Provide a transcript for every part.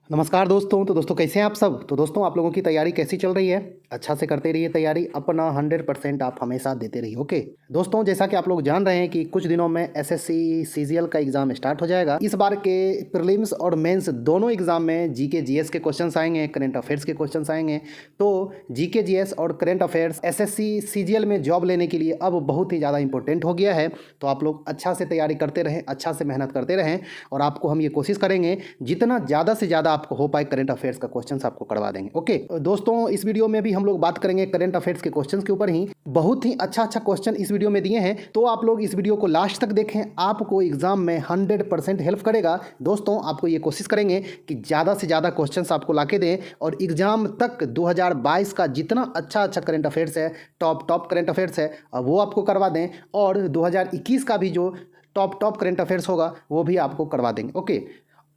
नमस्कार दोस्तों। तो दोस्तों कैसे हैं आप सब। तो दोस्तों आप लोगों की तैयारी कैसी चल रही है। अच्छा से करते रहिए तैयारी, अपना 100% आप हमेशा देते रहिए। ओके दोस्तों, जैसा कि आप लोग जान रहे हैं कि कुछ दिनों में एसएससी सीजीएल का एग्जाम स्टार्ट हो जाएगा। इस बार के प्रीलिम्स और मेंस दोनों एग्जाम में जीके जीएस के क्वेश्चंस आएंगे, करंट अफेयर्स के क्वेश्चंस आएंगे। तो जीके जीएस और करंट अफेयर्स एसएससी सीजीएल में जॉब लेने के लिए अब बहुत ही ज़्यादा इंपॉर्टेंट हो गया है। तो आप लोग अच्छा से तैयारी करते रहें, अच्छा से मेहनत करते रहें और आपको हम ये कोशिश करेंगे जितना ज़्यादा से ज़्यादा आपको हो पाए करंट अफेयर्स का क्वेश्चंस आपको करवा देंगे। ओके दोस्तों, इस वीडियो में भी हम लोग बात करेंगे करंट अफेयर्स के क्वेश्चंस के ऊपर ही। बहुत ही अच्छा क्वेश्चन इस वीडियो में दिए हैं, तो आप लोग इस वीडियो को लास्ट तक देखें, आपको एग्जाम में 100% हेल्प करेगा। दोस्तों आपको ये कोशिश करेंगे कि ज़्यादा से ज़्यादा क्वेश्चंस आपको लाके दें और एग्जाम तक 2022 का जितना अच्छा करंट अफेयर्स है, टॉप करंट अफेयर्स है, वो आपको करवा दें और 2021 का भी जो टॉप करंट अफेयर्स होगा वो भी आपको करवा देंगे। ओके,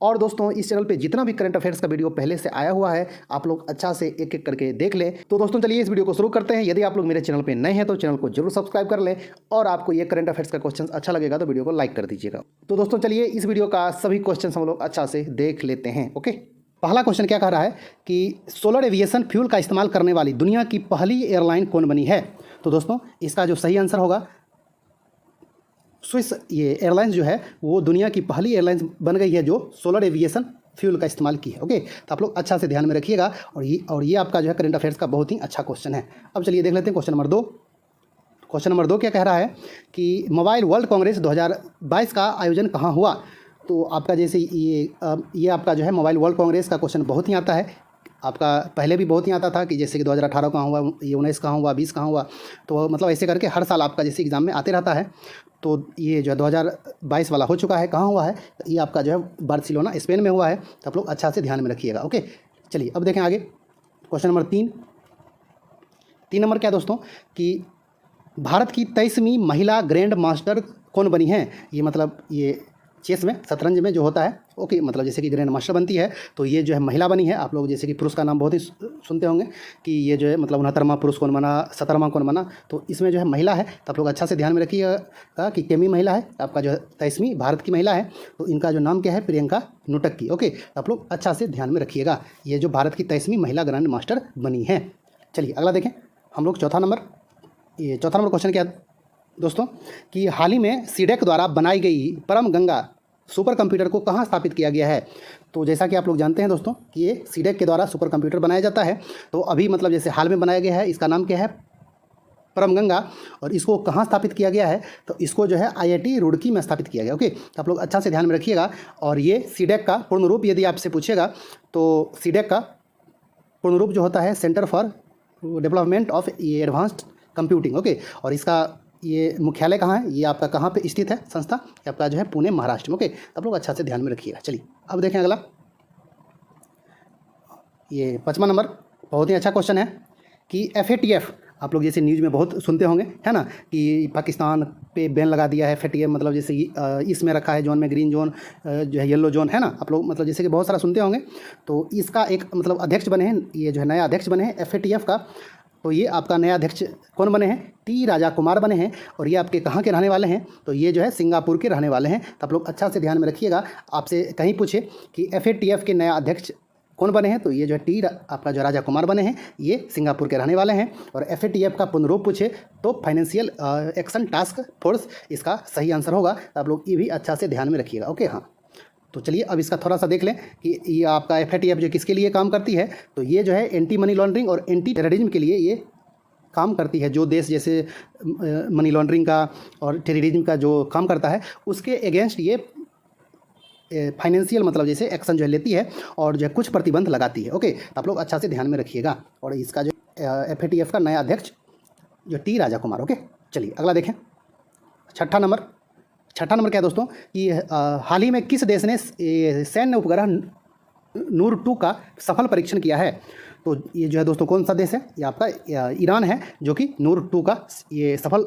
और दोस्तों इस चैनल पे जितना भी करंट अफेयर्स का वीडियो पहले से आया हुआ है आप लोग अच्छा से एक एक करके देख लें। तो दोस्तों चलिए इस वीडियो को शुरू करते हैं। यदि आप लोग मेरे चैनल पे नए हैं तो चैनल को जरूर सब्सक्राइब कर लें और आपको ये करंट अफेयर्स का क्वेश्चन अच्छा लगेगा तो वीडियो को लाइक कर दीजिएगा। तो दोस्तों चलिए इस वीडियो का सभी क्वेश्चन हम लोग अच्छा से देख लेते हैं। ओके, पहला क्वेश्चन क्या कह रहा है कि सोलर एविएशन फ्यूल का इस्तेमाल करने वाली दुनिया की पहली एयरलाइन कौन बनी है। तो दोस्तों इसका जो सही आंसर होगा स्विस ये एयरलाइंस जो है वो दुनिया की पहली एयरलाइंस बन गई है जो सोलर एविएशन फ्यूल का इस्तेमाल की है। ओके, तो आप लोग अच्छा से ध्यान में रखिएगा और ये आपका जो है करंट अफेयर्स का बहुत ही अच्छा क्वेश्चन है। अब चलिए देख लेते हैं क्वेश्चन नंबर 2। क्वेश्चन नंबर 2 क्या कह रहा है कि मोबाइल वर्ल्ड कांग्रेस 2022 का आयोजन कहाँ हुआ। तो आपका जैसे ये आपका जो है मोबाइल वर्ल्ड कांग्रेस का क्वेश्चन बहुत ही आता है, आपका पहले भी बहुत ही आता था कि जैसे कि 2018 कहाँ हुआ, ये 19 कहाँ हुआ, 20 कहाँ हुआ। तो मतलब ऐसे करके हर साल आपका जैसे एग्ज़ाम में आते रहता है। तो ये जो है 2022 वाला हो चुका है, कहाँ हुआ है, ये आपका जो है बार्सिलोना स्पेन में हुआ है। तो आप लोग अच्छा से ध्यान में रखिएगा। ओके चलिए अब देखें आगे क्वेश्चन नंबर 3 नंबर क्या दोस्तों कि भारत की 23वीं महिला ग्रैंड मास्टर कौन बनी है। ये मतलब ये चेस में शतरंज में जो होता है, ओके, मतलब जैसे कि ग्रैंड मास्टर बनती है तो ये जो है महिला बनी है। आप लोग जैसे कि पुरुष का नाम बहुत ही सुनते होंगे कि ये जो है मतलब 69वां पुरुष कौन बना, 17वां कौन बना, तो इसमें जो है महिला है। तो आप लोग अच्छा से ध्यान में रखिएगा कि केमी महिला है, आपका जो है 23वीं भारत की महिला है। तो इनका जो नाम क्या है, प्रियंका नुटक्की। ओके, तो आप लोग अच्छा से ध्यान में रखिएगा, ये जो भारत की 23वीं महिला ग्रैंड मास्टर बनी है। चलिए अगला देखें हम लोग चौथा नंबर क्वेश्चन क्या दोस्तों कि हाल ही में सीडेक द्वारा बनाई गई परम गंगा सुपर कंप्यूटर को कहाँ स्थापित किया गया है। तो जैसा कि आप लोग जानते हैं दोस्तों कि ये सीडेक के द्वारा सुपर कंप्यूटर बनाया जाता है। तो अभी मतलब जैसे हाल में बनाया गया है, इसका नाम क्या है, परम गंगा, और इसको कहाँ स्थापित किया गया है तो इसको जो है आईआईटी रुड़की में स्थापित किया गया। ओके, तो आप लोग अच्छा से ध्यान में रखिएगा। और ये सीडेक का पूर्ण रूप यदि आपसे पूछेगा तो सीडेक का पूर्ण रूप जो होता है centre for development of advanced computing. Okay, और इसका ये मुख्यालय कहाँ है, ये आपका कहाँ पे स्थित है संस्था, ये आपका जो है पुणे महाराष्ट्र में। ओके, आप लोग अच्छा से ध्यान में रखिएगा। चलिए अब देखें अगला, ये 5वां नंबर बहुत ही अच्छा क्वेश्चन है कि FATF आप लोग जैसे न्यूज़ में बहुत सुनते होंगे, है ना, कि पाकिस्तान पे बैन लगा दिया है। FATF मतलब जैसे इसमें रखा है जोन में, ग्रीन जोन जो है, येलो जोन, है ना, आप लोग मतलब जैसे कि बहुत सारा सुनते होंगे। तो इसका एक मतलब अध्यक्ष बने हैं, ये जो है नया अध्यक्ष बने हैं FATF का। तो ये आपका नया अध्यक्ष कौन बने हैं, टी राजा कुमार बने हैं। और ये आपके कहाँ के रहने वाले हैं, तो ये जो है सिंगापुर के रहने वाले हैं। तो आप लोग अच्छा से ध्यान में रखिएगा, आपसे कहीं पूछे कि FATF के नया अध्यक्ष कौन बने हैं तो ये जो है आपका जो राजा कुमार बने हैं, ये सिंगापुर के रहने वाले हैं। और FATF का पूर्ण रूप पूछे तो फाइनेंशियल एक्शन टास्क फोर्स इसका सही आंसर होगा। तो आप लोग ये भी अच्छा से ध्यान में रखिएगा। ओके हाँ, तो चलिए अब इसका थोड़ा सा देख लें कि ये आपका FATF जो किसके लिए काम करती है। तो ये जो है एंटी मनी लॉन्ड्रिंग और एंटी टेररिज्म के लिए ये काम करती है। जो देश जैसे मनी लॉन्ड्रिंग का और टेररिज्म का जो काम करता है उसके अगेंस्ट ये फाइनेंशियल मतलब जैसे एक्शन जो है लेती है और जो है कुछ प्रतिबंध लगाती है। ओके, तो आप लोग अच्छा से ध्यान में रखिएगा। और इसका जो FATF का नया अध्यक्ष जो टी राजा कुमार। ओके, चलिए अगला देखें छठा नंबर क्या है दोस्तों कि हाल ही में किस देश ने सैन्य उपग्रह नूर 2 का सफल परीक्षण किया है। तो ये जो है दोस्तों कौन सा देश है, ये आपका ईरान है जो कि नूर 2 का ये सफल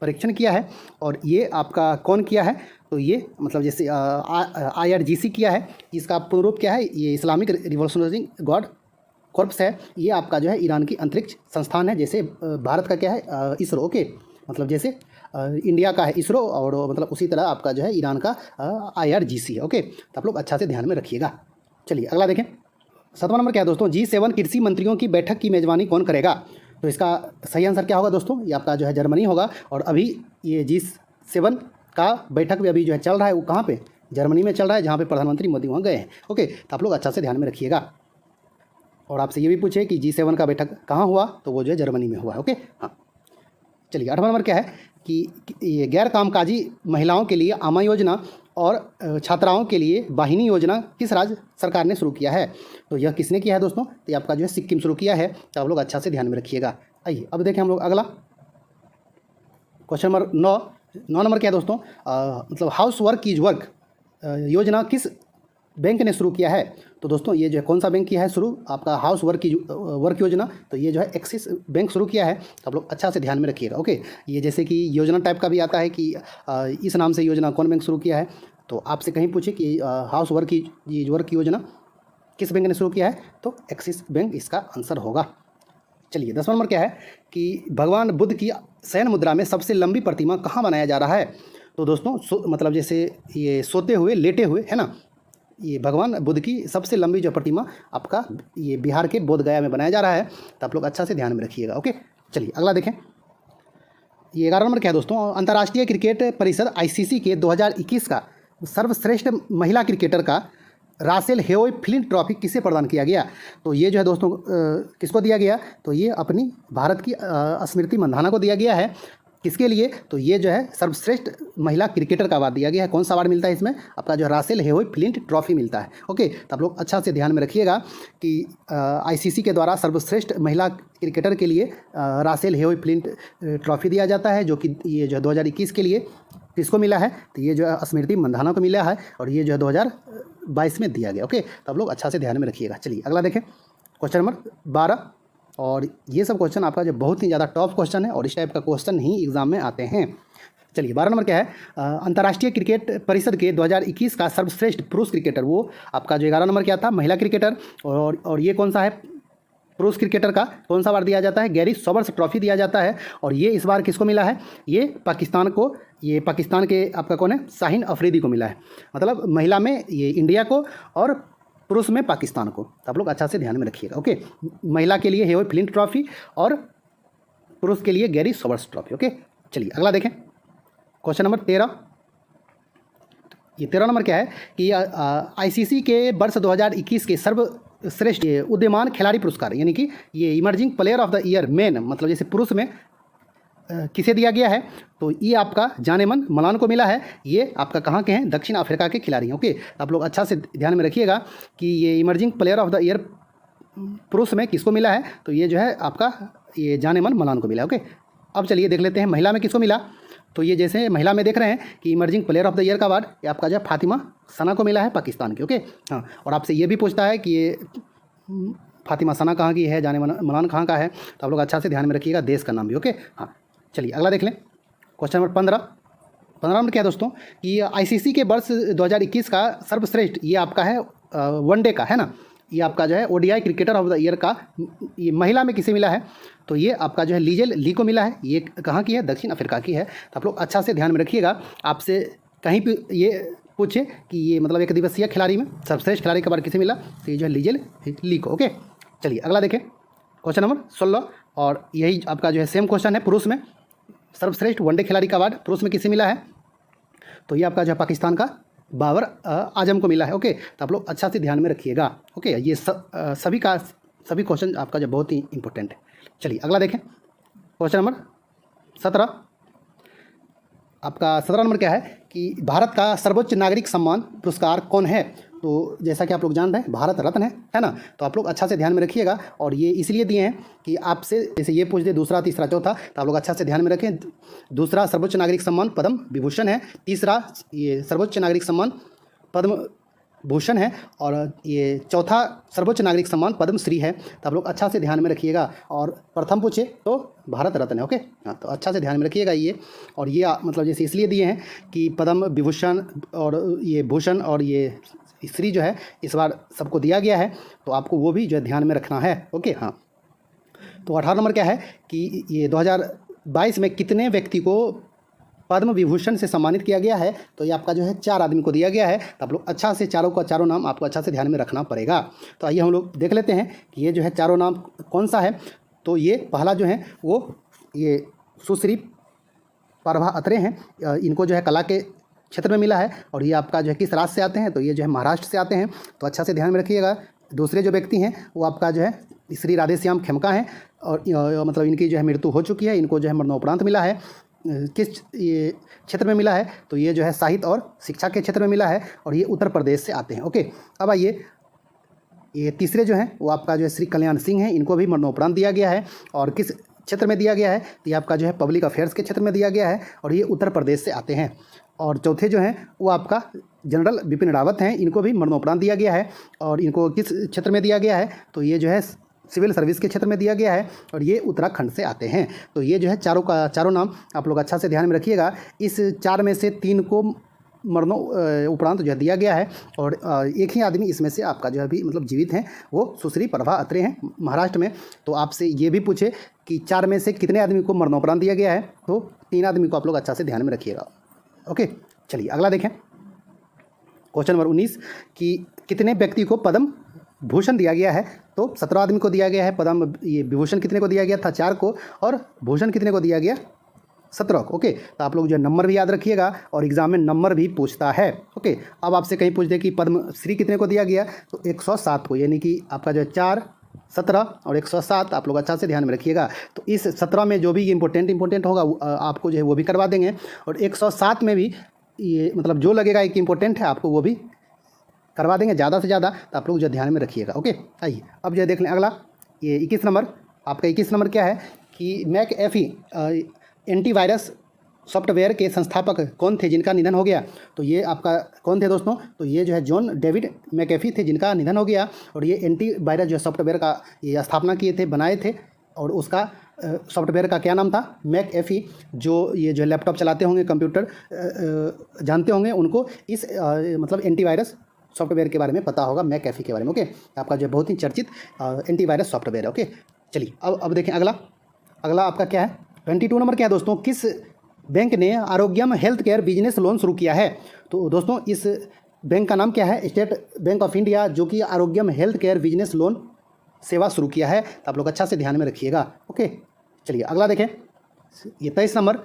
परीक्षण किया है। और ये आपका कौन किया है, तो ये मतलब जैसे IRGC किया है। इसका पूर्ण रूप क्या है, ये इस्लामिक रिवॉल्यूशनरी गार्ड कॉर्प्स है। ये आपका जो है ईरान की अंतरिक्ष संस्थान है। जैसे भारत का क्या है इसरो। ओके, मतलब जैसे इंडिया का है इसरो और मतलब उसी तरह आपका जो है ईरान का IRGC है। ओके, तो आप लोग अच्छा से ध्यान में रखिएगा। चलिए अगला देखें। 7वां नंबर क्या है दोस्तों, G7 कृषि मंत्रियों की बैठक की मेजबानी कौन करेगा? तो इसका सही आंसर क्या होगा दोस्तों, ये आपका जो है जर्मनी होगा। और अभी ये G7 का बैठक भी अभी जो है चल रहा है, वो कहाँ पे, जर्मनी में चल रहा है, जहाँ पे प्रधानमंत्री मोदी वहाँ गए हैं। ओके, तो आप लोग अच्छा से ध्यान में रखिएगा। और आपसे ये भी पूछे कि G7 का बैठक कहाँ हुआ, तो वो जो है जर्मनी में हुआ है। ओके हाँ, चलिए 8वां नंबर क्या है कि ये गैर कामकाजी महिलाओं के लिए आमा योजना और छात्राओं के लिए वाहिनी योजना किस राज्य सरकार ने शुरू किया है? तो यह किसने किया है दोस्तों, तो ये आपका जो है सिक्किम शुरू किया है। तो आप लोग अच्छा से ध्यान में रखिएगा। आइए अब देखें हम लोग अगला क्वेश्चन नंबर 9 नंबर क्या है दोस्तों, मतलब हाउस वर्क इज वर्क योजना किस बैंक ने शुरू किया है? तो दोस्तों ये जो है कौन सा बैंक किया है शुरू, आपका हाउस वर्क योजना, तो ये जो है एक्सिस बैंक शुरू किया है। तो आप लोग अच्छा से ध्यान में रखिएगा। ओके, ये जैसे कि योजना टाइप का भी आता है कि इस नाम से योजना कौन बैंक शुरू किया है, तो आपसे कहीं पूछे कि हाउस वर्क योजना किस बैंक ने शुरू किया है, तो एक्सिस बैंक इसका आंसर होगा। चलिए 10वां नंबर क्या है कि भगवान बुद्ध की शयन मुद्रा में सबसे लंबी प्रतिमा कहाँ बनाया जा रहा है? तो दोस्तों मतलब जैसे ये सोते हुए लेटे हुए है ना, ये भगवान बुद्ध की सबसे लंबी जो प्रतिमा आपका ये बिहार के बोध गया में बनाया जा रहा है। तो आप लोग अच्छा से ध्यान में रखिएगा। ओके, चलिए अगला देखें। ये 11 नंबर क्या है दोस्तों, अंतर्राष्ट्रीय क्रिकेट परिषद ICC के 2021 का सर्वश्रेष्ठ महिला क्रिकेटर का रासेल हेओय फ्लिंट ट्रॉफी किसे प्रदान किया गया? तो ये जो है दोस्तों किसको दिया गया, तो ये अपनी भारत की स्मृति मंधाना को दिया गया है। किसके लिए, तो ये जो है सर्वश्रेष्ठ महिला क्रिकेटर का अवार्ड दिया गया है। कौन सा अवार्ड मिलता है इसमें, आपका जो रासेल हेओय फ्लिंट ट्रॉफी मिलता है। ओके, तो आप लोग अच्छा से ध्यान में रखिएगा कि ICC के द्वारा सर्वश्रेष्ठ महिला क्रिकेटर के लिए रासेल हेओय फ्लिंट ट्रॉफी दिया जाता है, जो कि ये जो है 2021 के लिए किसको मिला है, तो ये जो है स्मृति मंधाना को मिला है, और ये जो है 2022 में दिया गया। ओके, तो आप लोग अच्छा से ध्यान में रखिएगा। चलिए अगला देखें, क्वेश्चन नंबर 12। और ये सब क्वेश्चन आपका जो बहुत ही ज़्यादा टॉप क्वेश्चन है, और इस टाइप का क्वेश्चन ही एग्जाम में आते हैं। चलिए 12 नंबर क्या है, अंतर्राष्ट्रीय क्रिकेट परिषद के 2021 का सर्वश्रेष्ठ पुरुष क्रिकेटर, वो आपका जो 11 नंबर क्या था, महिला क्रिकेटर। और ये कौन सा है, पुरुष क्रिकेटर का कौन सा अवार्ड दिया जाता है, गैरी सोबर्स ट्रॉफी दिया जाता है। और ये इस बार किसको मिला है, ये पाकिस्तान को, ये पाकिस्तान के आपका कौन है, शाहीन अफरीदी को मिला है। मतलब महिला में ये इंडिया को और पुरुष में पाकिस्तान को। तो आप लोग अच्छा से ध्यान में रखिएगा। ओके, महिला के लिए हेओय फ्लिंट ट्रॉफी और पुरुष के लिए गैरी सोबर्स ट्रॉफी। ओके, चलिए अगला देखें, क्वेश्चन नंबर 13। ये 13 नंबर क्या है कि ICC के वर्ष 2021 के सर्वश्रेष्ठ उदीयमान खिलाड़ी पुरस्कार, यानी कि ये emerging player of the year main, मतलब जैसे पुरुष में किसे दिया गया है, तो ये आपका जानेमन मलान को मिला है। ये आपका कहाँ के हैं, दक्षिण अफ्रीका के खिलाड़ी हैं। ओके, आप लोग अच्छा से ध्यान में रखिएगा कि ये emerging player of the year पुरुष में किसको मिला है, तो ये जो है आपका ये जानेमन मलान को मिला है। ओके, अब चलिए देख लेते हैं महिला में किसको मिला। तो ये जैसे महिला में देख रहे हैं कि emerging player of the year का अवार्ड ये आपका जो है फातिमा सना को मिला है, पाकिस्तान की। ओके हाँ, और आपसे ये भी पूछता है कि ये फातिमा सना कहाँ की है, जानेमन मलान कहाँ का है, तो आप लोग अच्छा से ध्यान में रखिएगा, देश का नाम भी। ओके हाँ, चलिए अगला देख लें, क्वेश्चन नंबर 15 नंबर क्या है दोस्तों कि ICC के वर्ष 2021 का सर्वश्रेष्ठ, ये आपका है वनडे का है ना, ये आपका जो है ODI cricketer of the year का ये महिला में किसे मिला है, तो ये आपका जो है लीजेल ली को मिला है। ये कहाँ की है, दक्षिण अफ्रीका की है। तो आप लोग अच्छा से ध्यान में रखिएगा, आपसे कहीं पर ये पूछे कि ये मतलब एक दिवसीय खिलाड़ी में सर्वश्रेष्ठ खिलाड़ी का बार किसे मिला, तो ये जो है लीजेल ली को। ओके, चलिए अगला देखें, क्वेश्चन नंबर 16। और यही आपका जो है सेम क्वेश्चन है, पुरुष में सर्वश्रेष्ठ वनडे खिलाड़ी का अवार्ड पुरुष में किसे मिला है, तो ये आपका जो है पाकिस्तान का बाबर आजम को मिला है। ओके, तो आप लोग अच्छा से ध्यान में रखिएगा। ओके, ये सभी क्वेश्चन आपका जो बहुत ही इंपॉर्टेंट है। चलिए अगला देखें, क्वेश्चन नंबर 17। आपका 17 नंबर क्या है कि भारत का सर्वोच्च नागरिक सम्मान पुरस्कार कौन है, तो जैसा कि आप लोग जान रहे हैं भारत रत्न है ना। तो आप लोग अच्छा से ध्यान में रखिएगा, और ये इसलिए दिए हैं कि आपसे जैसे ये पूछ दे दूसरा तीसरा चौथा, तो आप लोग अच्छा से ध्यान में रखें। दूसरा सर्वोच्च नागरिक सम्मान पद्म विभूषण है, तीसरा ये सर्वोच्च नागरिक सम्मान पद्म भूषण है, और ये चौथा सर्वोच्च नागरिक सम्मान पद्मश्री है। तो आप लोग अच्छा से ध्यान में रखिएगा, और प्रथम पूछे तो भारत रत्न है। ओके हाँ, तो अच्छा से ध्यान में रखिएगा ये। और ये मतलब जैसे इसलिए दिए हैं कि पद्म विभूषण और ये भूषण और ये श्री जो है इस बार सबको दिया गया है, तो आपको वो भी जो है ध्यान में रखना है। ओके हाँ, तो 18 नंबर क्या है कि ये 2022 में कितने व्यक्ति को पद्म विभूषण से सम्मानित किया गया है, तो ये आपका जो है 4 आदमी को दिया गया है। तो आप लोग अच्छा से चारों का चारों नाम आपको अच्छा से ध्यान में रखना पड़ेगा। तो आइए हम लोग देख लेते हैं कि ये जो है चारों नाम कौन सा है। तो ये पहला जो है वो ये सुश्री प्रभा अत्रे हैं। इनको जो है कला के क्षेत्र में मिला है और ये आपका जो है किस राज्य से आते हैं, तो ये जो है महाराष्ट्र से आते हैं। तो अच्छा से ध्यान में रखिएगा। दूसरे जो व्यक्ति हैं वो आपका जो है श्री राधेश्याम खेमका हैं और मतलब इनकी जो है मृत्यु हो चुकी है। इनको जो है मरणोपरांत मिला है। किस ये क्षेत्र में मिला है, तो ये जो है साहित्य और शिक्षा के क्षेत्र में मिला है और ये उत्तर प्रदेश से आते हैं। ओके, अब आइए ये तीसरे जो हैं वो आपका जो है श्री कल्याण सिंह हैं। इनको भी मरणोपरांत दिया गया है और किस क्षेत्र में दिया गया है, तो ये आपका जो है पब्लिक अफेयर्स के क्षेत्र में दिया गया है और ये उत्तर प्रदेश से आते हैं। और चौथे जो हैं वो आपका जनरल बिपिन रावत हैं। इनको भी मरणोपरांत दिया गया है और इनको किस क्षेत्र में दिया गया है, तो ये जो है सिविल सर्विस के क्षेत्र में दिया गया है और ये उत्तराखंड से आते हैं। तो ये जो है चारों का चारों नाम आप लोग अच्छा से ध्यान में रखिएगा। इस 4 में से 3 को उपरांत जो है दिया गया है और एक ही आदमी इसमें से आपका जो है अभी मतलब जीवित हैं, वो सुश्री प्रभा अत्रे हैं महाराष्ट्र में। तो आपसे ये भी पूछे कि 4 में से कितने आदमी को मरणोपरांत दिया गया है, तो 3 आदमी को आप लोग अच्छा से ध्यान में रखिएगा। ओके, चलिए अगला देखें। क्वेश्चन नंबर 19 कि कितने व्यक्ति को पद्म भूषण दिया गया है, तो 17 आदमी को दिया गया है। पद्म ये विभूषण कितने को दिया गया था, 4 को, और भूषण कितने को दिया गया, 17 को। ओके, तो आप लोग जो नंबर भी याद रखिएगा और एग्जाम में नंबर भी पूछता है। ओके, अब आपसे कहीं पूछ दे कि पद्मश्री कितने को दिया गया, तो 107 को, यानी कि आपका जो है 4, 17 और 107 आप लोग अच्छा से ध्यान में रखिएगा। तो इस 17 में जो भी इम्पोर्टेंट होगा आपको जो है वो भी करवा देंगे और 107 में भी ये मतलब जो लगेगा एक इम्पोर्टेंट है आपको वो भी करवा देंगे ज़्यादा से ज़्यादा। तो आप लोग जो ध्यान में रखिएगा। ओके, आइए अब जो देख लें अगला। ये 21 नंबर, आपका 21 नंबर क्या है कि मैकएफी एंटीवायरस सॉफ्टवेयर के संस्थापक कौन थे जिनका निधन हो गया, तो ये आपका कौन थे दोस्तों, तो ये जो है जॉन डेविड मैकेफी थे जिनका निधन हो गया और ये एंटीवायरस जो है सॉफ्टवेयर का ये स्थापना किए थे, बनाए थे और उसका सॉफ्टवेयर का क्या नाम था, मैकएफी। जो ये जो लैपटॉप चलाते होंगे, कंप्यूटर जानते होंगे, उनको इस मतलब एंटीवायरस सॉफ्टवेयर के बारे में पता होगा, मैकएफी के बारे में। ओके, आपका जो बहुत ही चर्चित एंटीवायरस सॉफ्टवेयर है। ओके, चलिए अब देखें अगला आपका क्या है। 22 नंबर क्या है दोस्तों, किस बैंक ने आरोग्यम हेल्थ केयर बिजनेस लोन शुरू किया है, तो दोस्तों इस बैंक का नाम क्या है, स्टेट बैंक ऑफ इंडिया, जो कि आरोग्यम हेल्थ केयर बिजनेस लोन सेवा शुरू किया है। तो आप लोग अच्छा से ध्यान में रखिएगा। ओके, चलिए अगला देखें। ये 23 नंबर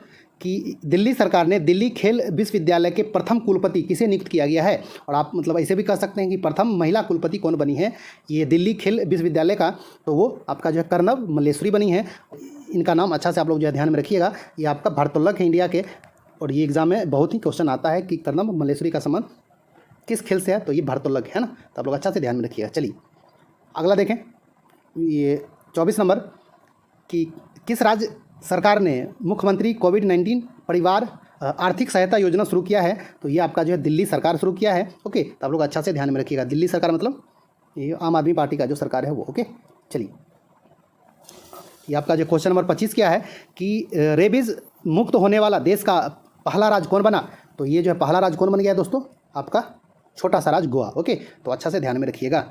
कि दिल्ली सरकार ने दिल्ली खेल विश्वविद्यालय के प्रथम कुलपति किसे नियुक्त किया गया है, और आप मतलब ऐसे भी कह सकते हैं कि प्रथम महिला कुलपति कौन बनी है ये दिल्ली खेल विश्वविद्यालय का, तो वो आपका जो है कर्नव मल्लेश्वरी बनी है। इनका नाम अच्छा से आप लोग जो है ध्यान में रखिएगा। ये आपका भारतोल्लक है इंडिया के और ये एग्जाम में बहुत ही क्वेश्चन आता है कि कर्नव मल्लेश्वरी का संबंध किस खेल से है, तो ये भारतोल्लक है ना। तो आप लोग अच्छा से ध्यान में रखिएगा। चलिए अगला देखें। ये 24 नंबर कि किस राज्य सरकार ने मुख्यमंत्री कोविड-19 परिवार आर्थिक सहायता योजना शुरू किया है, तो ये आपका जो है दिल्ली सरकार शुरू किया है। ओके, तो आप लोग अच्छा से ध्यान में रखिएगा। दिल्ली सरकार मतलब ये आम आदमी पार्टी का जो सरकार है वो। ओके, चलिए ये आपका जो क्वेश्चन नंबर 25 क्या है कि रेबीज मुक्त होने वाला देश का पहला राज्य कौन बना, तो ये जो है पहला राज्य कौन बन गया है दोस्तों, आपका छोटा सा राज्य गोवा। ओके, तो अच्छा से ध्यान में रखिएगा।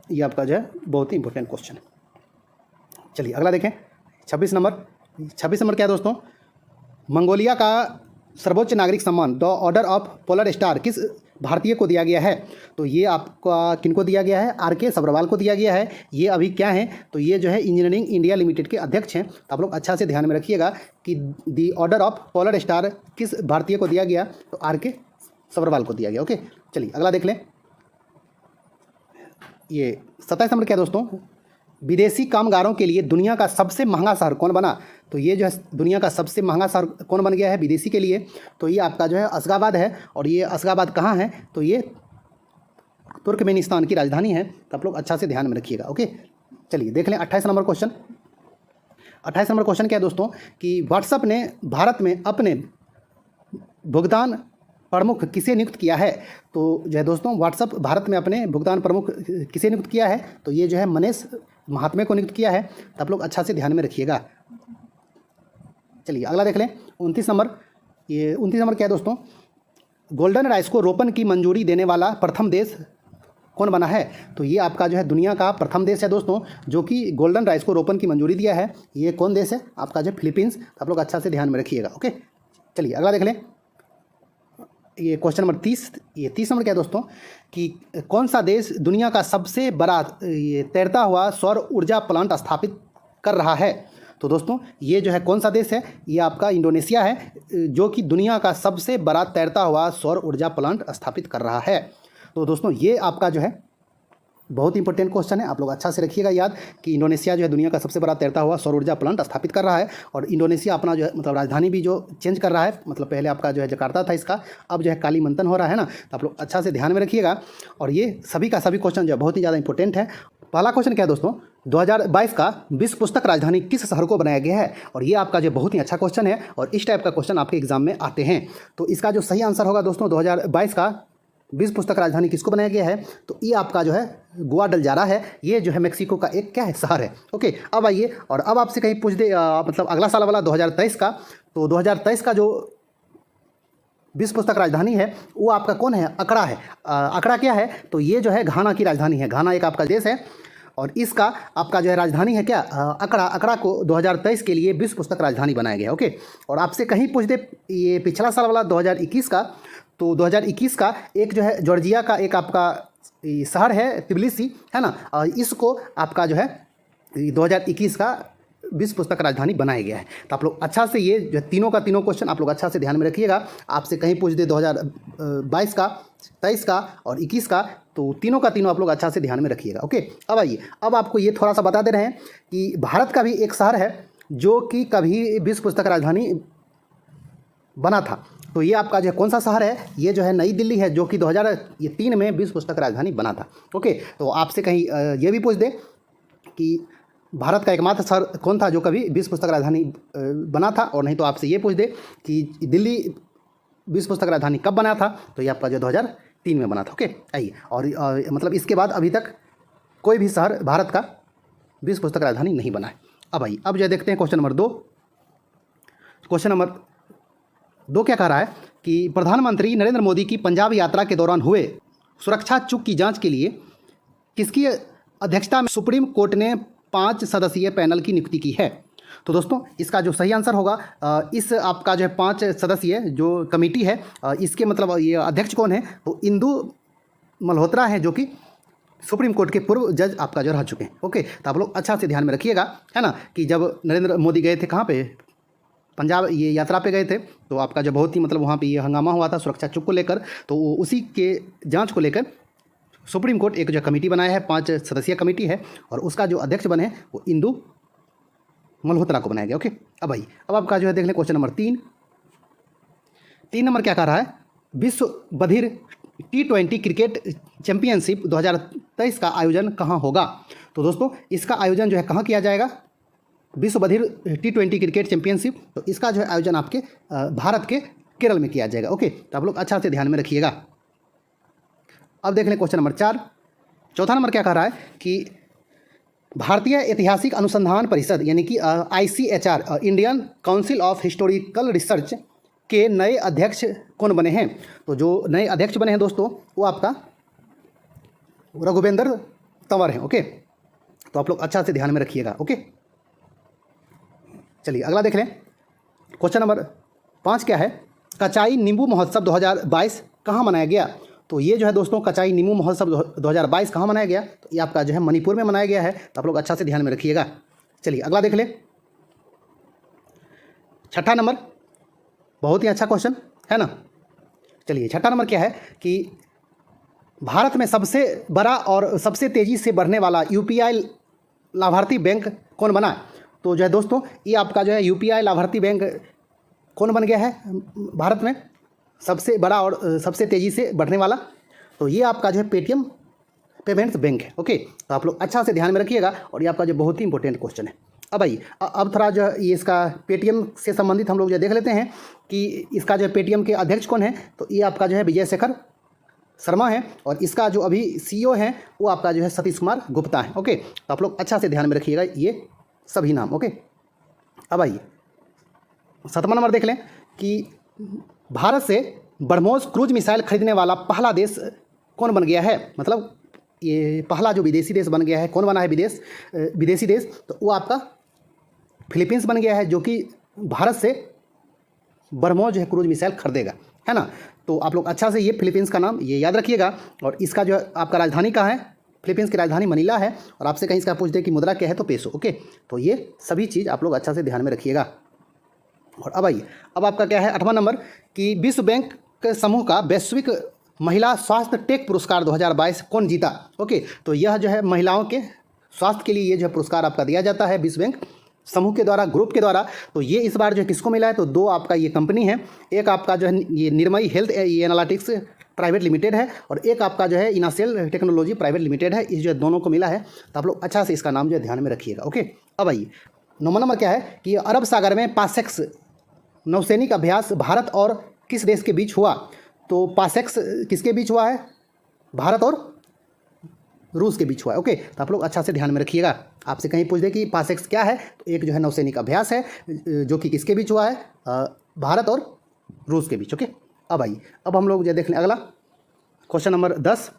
ये आपका जो है बहुत ही इंपॉर्टेंट क्वेश्चन है। चलिए अगला देखें। 26 नंबर क्या है दोस्तों, मंगोलिया का सर्वोच्च नागरिक सम्मान the order of polar star किस भारतीय को दिया गया है, तो ये आपका किनको दिया गया है, आर के सब्रवाल को दिया गया है। ये अभी क्या है, तो ये जो है इंजीनियरिंग इंडिया लिमिटेड के अध्यक्ष हैं। तो आप लोग अच्छा से ध्यान में रखिएगा कि the order of polar star किस भारतीय को दिया गया, तो आर के सब्रवाल को दिया गया। ओके, चलिए अगला देख लें। ये 27 नंबर क्या है दोस्तों, विदेशी कामगारों के लिए दुनिया का सबसे महंगा शहर कौन बना, तो ये जो है दुनिया का सबसे महंगा शहर कौन बन गया है विदेशी के लिए, तो ये आपका जो है अशगाबाद है। और ये अशगाबाद कहाँ है, तो ये तुर्कमेनिस्तान की राजधानी है। तो आप लोग अच्छा से ध्यान में रखिएगा। ओके, चलिए देख लें 28 नंबर क्वेश्चन। 28 नंबर क्वेश्चन क्या है दोस्तों कि व्हाट्सएप ने भारत में अपने भुगतान प्रमुख किसे नियुक्त किया है, तो जो है दोस्तों व्हाट्सएप भारत में अपने भुगतान प्रमुख किसे नियुक्त किया है, तो ये जो है मनीष महात्मे को नियुक्त किया है। तो आप लोग अच्छा से ध्यान में रखिएगा। चलिए अगला देख लें 29 नंबर। ये 29 नंबर क्या है दोस्तों, गोल्डन राइस को रोपण की मंजूरी देने वाला प्रथम देश कौन बना है, तो ये आपका जो है दुनिया का प्रथम देश है दोस्तों जो कि गोल्डन राइस को रोपण की मंजूरी दिया है। ये कौन देश है, आपका जो फिलीपींस। तो आप लोग अच्छा से ध्यान में रखिएगा। ओके, चलिए अगला देख लें। ये क्वेश्चन नंबर 30, ये 30 नंबर क्या है दोस्तों कि कौन सा देश दुनिया का सबसे बड़ा ये तैरता हुआ सौर ऊर्जा प्लांट स्थापित कर रहा है? तो दोस्तों ये जो है कौन सा देश है? ये आपका इंडोनेशिया है, जो कि दुनिया का सबसे बड़ा तैरता हुआ सौर ऊर्जा प्लांट स्थापित कर रहा है। तो दोस्तों ये आपका जो है बहुत इंपॉर्टेंट क्वेश्चन है, आप लोग अच्छा से रखिएगा याद कि इंडोनेशिया जो है दुनिया का सबसे बड़ा तैरता हुआ सौर ऊर्जा प्लांट स्थापित कर रहा है। और इंडोनेशिया अपना जो है मतलब राजधानी भी जो चेंज कर रहा है, मतलब पहले आपका जो है जकार्ता था, इसका अब जो है कालीमंतन हो रहा है ना। तो आप लोग अच्छा से ध्यान में रखिएगा। और ये सभी का सभी क्वेश्चन जो है बहुत ही ज़्यादा इंपॉर्टेंट है। पहला क्वेश्चन क्या है दोस्तों, 2022 का विश्व पुस्तक राजधानी किस शहर को बनाया गया है? और ये आपका जो बहुत ही अच्छा क्वेश्चन है और इस टाइप का क्वेश्चन आपके एग्जाम में आते हैं। तो इसका जो सही आंसर होगा दोस्तों, 2022 का विश्व पुस्तक राजधानी किसको बनाया गया है? तो ये आपका जो है गुआडलजारा है। ये जो है मेक्सिको का एक क्या है, शहर है। ओके, अब आइए और अब आपसे कहीं पूछ दे मतलब अगला साल वाला 2023 का, तो 2023 का जो विश्व पुस्तक राजधानी है वो आपका कौन है? अकड़ा है। अकड़ा क्या है? तो ये जो है घाना की राजधानी है। घाना एक आपका देश है और इसका आपका जो है राजधानी है क्या? अकड़ा। अकड़ा को 2023 के लिए विश्व पुस्तक राजधानी बनाया गया। ओके, और आपसे कहीं पूछ दे ये पिछला साल वाला 2021 का, तो 2021 का एक जो है जॉर्जिया का एक आपका शहर है तिबिलिसी, है ना। इसको आपका जो है 2021 का विश्व पुस्तक राजधानी बनाया गया है। तो आप लोग अच्छा से ये जो तीनों का तीनों क्वेश्चन आप लोग अच्छा से ध्यान में रखिएगा। आपसे कहीं पूछ दे 2022 का, 23 का और 21 का, तो तीनों का तीनों आप लोग अच्छा से ध्यान में रखिएगा। ओके, अब आइए, अब आपको ये थोड़ा सा बता दे रहे हैं कि भारत का भी एक शहर है जो कि कभी विश्व पुस्तक राजधानी बना था। तो ये आपका जो है कौन सा शहर है? ये जो है नई दिल्ली है, जो कि 2003 में विश्व पुस्तक राजधानी बना था। ओके, तो आपसे कहीं ये भी पूछ दे कि भारत का एकमात्र शहर कौन था जो कभी विश्व पुस्तक राजधानी बना था, और नहीं तो आपसे ये पूछ दे कि दिल्ली विश्व पुस्तक राजधानी कब बना था? तो ये आपका जो 2003 में बना था। ओके, आइए, और मतलब इसके बाद अभी तक कोई भी शहर भारत का विश्व पुस्तक राजधानी नहीं बना है। अब आइए, अब जो देखते हैं क्वेश्चन नंबर 2। क्वेश्चन नंबर 2 क्या कह रहा है कि प्रधानमंत्री नरेंद्र मोदी की पंजाब यात्रा के दौरान हुए सुरक्षा चूक की जांच के लिए किसकी अध्यक्षता में सुप्रीम कोर्ट ने 5 सदस्यीय पैनल की नियुक्ति की है? तो दोस्तों इसका जो सही आंसर होगा, इस आपका जो है 5 सदस्यीय जो कमेटी है, इसके मतलब ये अध्यक्ष कौन है? तो इंदु मल्होत्रा है, जो कि सुप्रीम कोर्ट के पूर्व जज आपका जो रह चुके हैं। ओके, तो आप लोग अच्छा से ध्यान में रखिएगा, है ना, कि जब नरेंद्र मोदी गए थे कहाँ पे, पंजाब ये यात्रा पे गए थे, तो आपका जो बहुत ही मतलब वहाँ पे ये हंगामा हुआ था सुरक्षा चुप को लेकर। तो उसी के जांच को लेकर सुप्रीम कोर्ट एक जो कमेटी बनाया है, 5 सदस्यीय कमेटी है, और उसका जो अध्यक्ष बने वो इंदु मल्होत्रा को बनाया गया। ओके, अब आइए, अब आपका जो है देख लें क्वेश्चन नंबर 3। 3 नंबर क्या कह रहा है? विश्व बधिर T20 क्रिकेट चैंपियनशिप 2023 का आयोजन कहाँ होगा? तो दोस्तों इसका आयोजन जो है कहाँ किया जाएगा? विश्व बधिर T20 क्रिकेट चैंपियनशिप, तो इसका जो है आयोजन आपके भारत के केरल में किया जाएगा। ओके, तो आप लोग अच्छा से ध्यान में रखिएगा। अब देख लें क्वेश्चन नंबर 4। चौथा नंबर क्या कह रहा है कि भारतीय ऐतिहासिक अनुसंधान परिषद यानी कि ICHR Indian council of historical research के नए अध्यक्ष कौन बने हैं? तो जो नए अध्यक्ष बने हैं दोस्तों वो आपका रघुवेंद्र तंवर हैं। ओके, तो आप लोग अच्छा से ध्यान में रखिएगा। ओके, चलिए अगला देख लें। क्वेश्चन नंबर 5 क्या है? कचाई नींबू महोत्सव 2022 कहाँ मनाया गया? तो ये जो है दोस्तों कचाई नींबू महोत्सव 2022 कहाँ मनाया गया? तो ये आपका जो है मणिपुर में मनाया गया है। तो आप लोग अच्छा से ध्यान में रखिएगा। चलिए अगला देख ले। छठा नंबर, बहुत ही अच्छा क्वेश्चन है ना। चलिए छठा नंबर क्या है कि भारत में सबसे बड़ा और सबसे तेज़ी से बढ़ने वाला UPI लाभार्थी बैंक कौन बना? तो जो है दोस्तों ये आपका जो है UPI लाभार्थी बैंक कौन बन गया है भारत में सबसे बड़ा और सबसे तेज़ी से बढ़ने वाला? तो ये आपका जो है पेटीएम पेमेंट्स बैंक है। ओके, तो आप लोग अच्छा से ध्यान में रखिएगा और ये आपका जो बहुत ही इंपॉर्टेंट क्वेश्चन है। अब आइए, अब थोड़ा जो ये इसका पेटीएम से संबंधित हम लोग जो देख लेते हैं कि इसका जो पेटीएम के अध्यक्ष कौन है। तो ये आपका जो है विजय शेखर शर्मा है और इसका जो अभी CEO है वो आपका जो है सतीश कुमार गुप्ता है। ओके, तो आप लोग अच्छा से ध्यान में रखिएगा ये सभी नाम। ओके, अब आइए 7वां नंबर देख लें कि भारत से ब्रह्मोस क्रूज मिसाइल खरीदने वाला पहला देश कौन बन गया है? मतलब ये पहला जो विदेशी देश बन गया है, कौन बना है विदेशी देश? तो वो आपका फिलीपींस बन गया है, जो कि भारत से ब्रह्मोस जो है क्रूज मिसाइल खरीदेगा, है ना। तो आप लोग अच्छा से ये फिलीपींस का नाम ये याद रखिएगा। और इसका जो आपका राजधानी कहाँ है, फिलीपींस की राजधानी मनीला है। और आपसे कहीं इसका पूछ दे कि मुद्रा क्या है तो पेसो, ओके। तो ये सभी चीज़ आप लोग अच्छा से ध्यान में रखिएगा। और अब आइए, अब आपका क्या है 8वां नंबर कि विश्व बैंक के समूह का वैश्विक महिला स्वास्थ्य टेक पुरस्कार 2022 कौन जीता। ओके, तो यह जो है महिलाओं के स्वास्थ्य के लिए ये जो है पुरस्कार आपका दिया जाता है विश्व बैंक समूह के द्वारा, ग्रुप के द्वारा। तो ये इस बार जो है किसको मिला है, तो दो आपका ये कंपनी है, एक आपका जो है ये निर्मयी हेल्थ एनालिटिक्स प्राइवेट लिमिटेड है और एक आपका जो है इनासेल टेक्नोलॉजी प्राइवेट लिमिटेड है। इस जो दोनों को मिला है। तो आप लोग अच्छा से इसका नाम जो है ध्यान में रखिएगा, ओके। अब आइए 9वां नंबर क्या है कि अरब सागर में पासेक्स नौसैनिक अभ्यास भारत और किस देश के बीच हुआ। तो पासेक्स किसके बीच हुआ है, भारत और रूस के बीच हुआ है, ओके। तो आप लोग अच्छा से ध्यान में रखिएगा। आपसे कहीं पूछ दे कि पासेक्स क्या है, तो एक जो है नौसैनिक अभ्यास है जो कि किसके बीच हुआ है, भारत और रूस के बीच, ओके। अब आइए, अब हम लोग जो देख लें अगला क्वेश्चन नंबर 10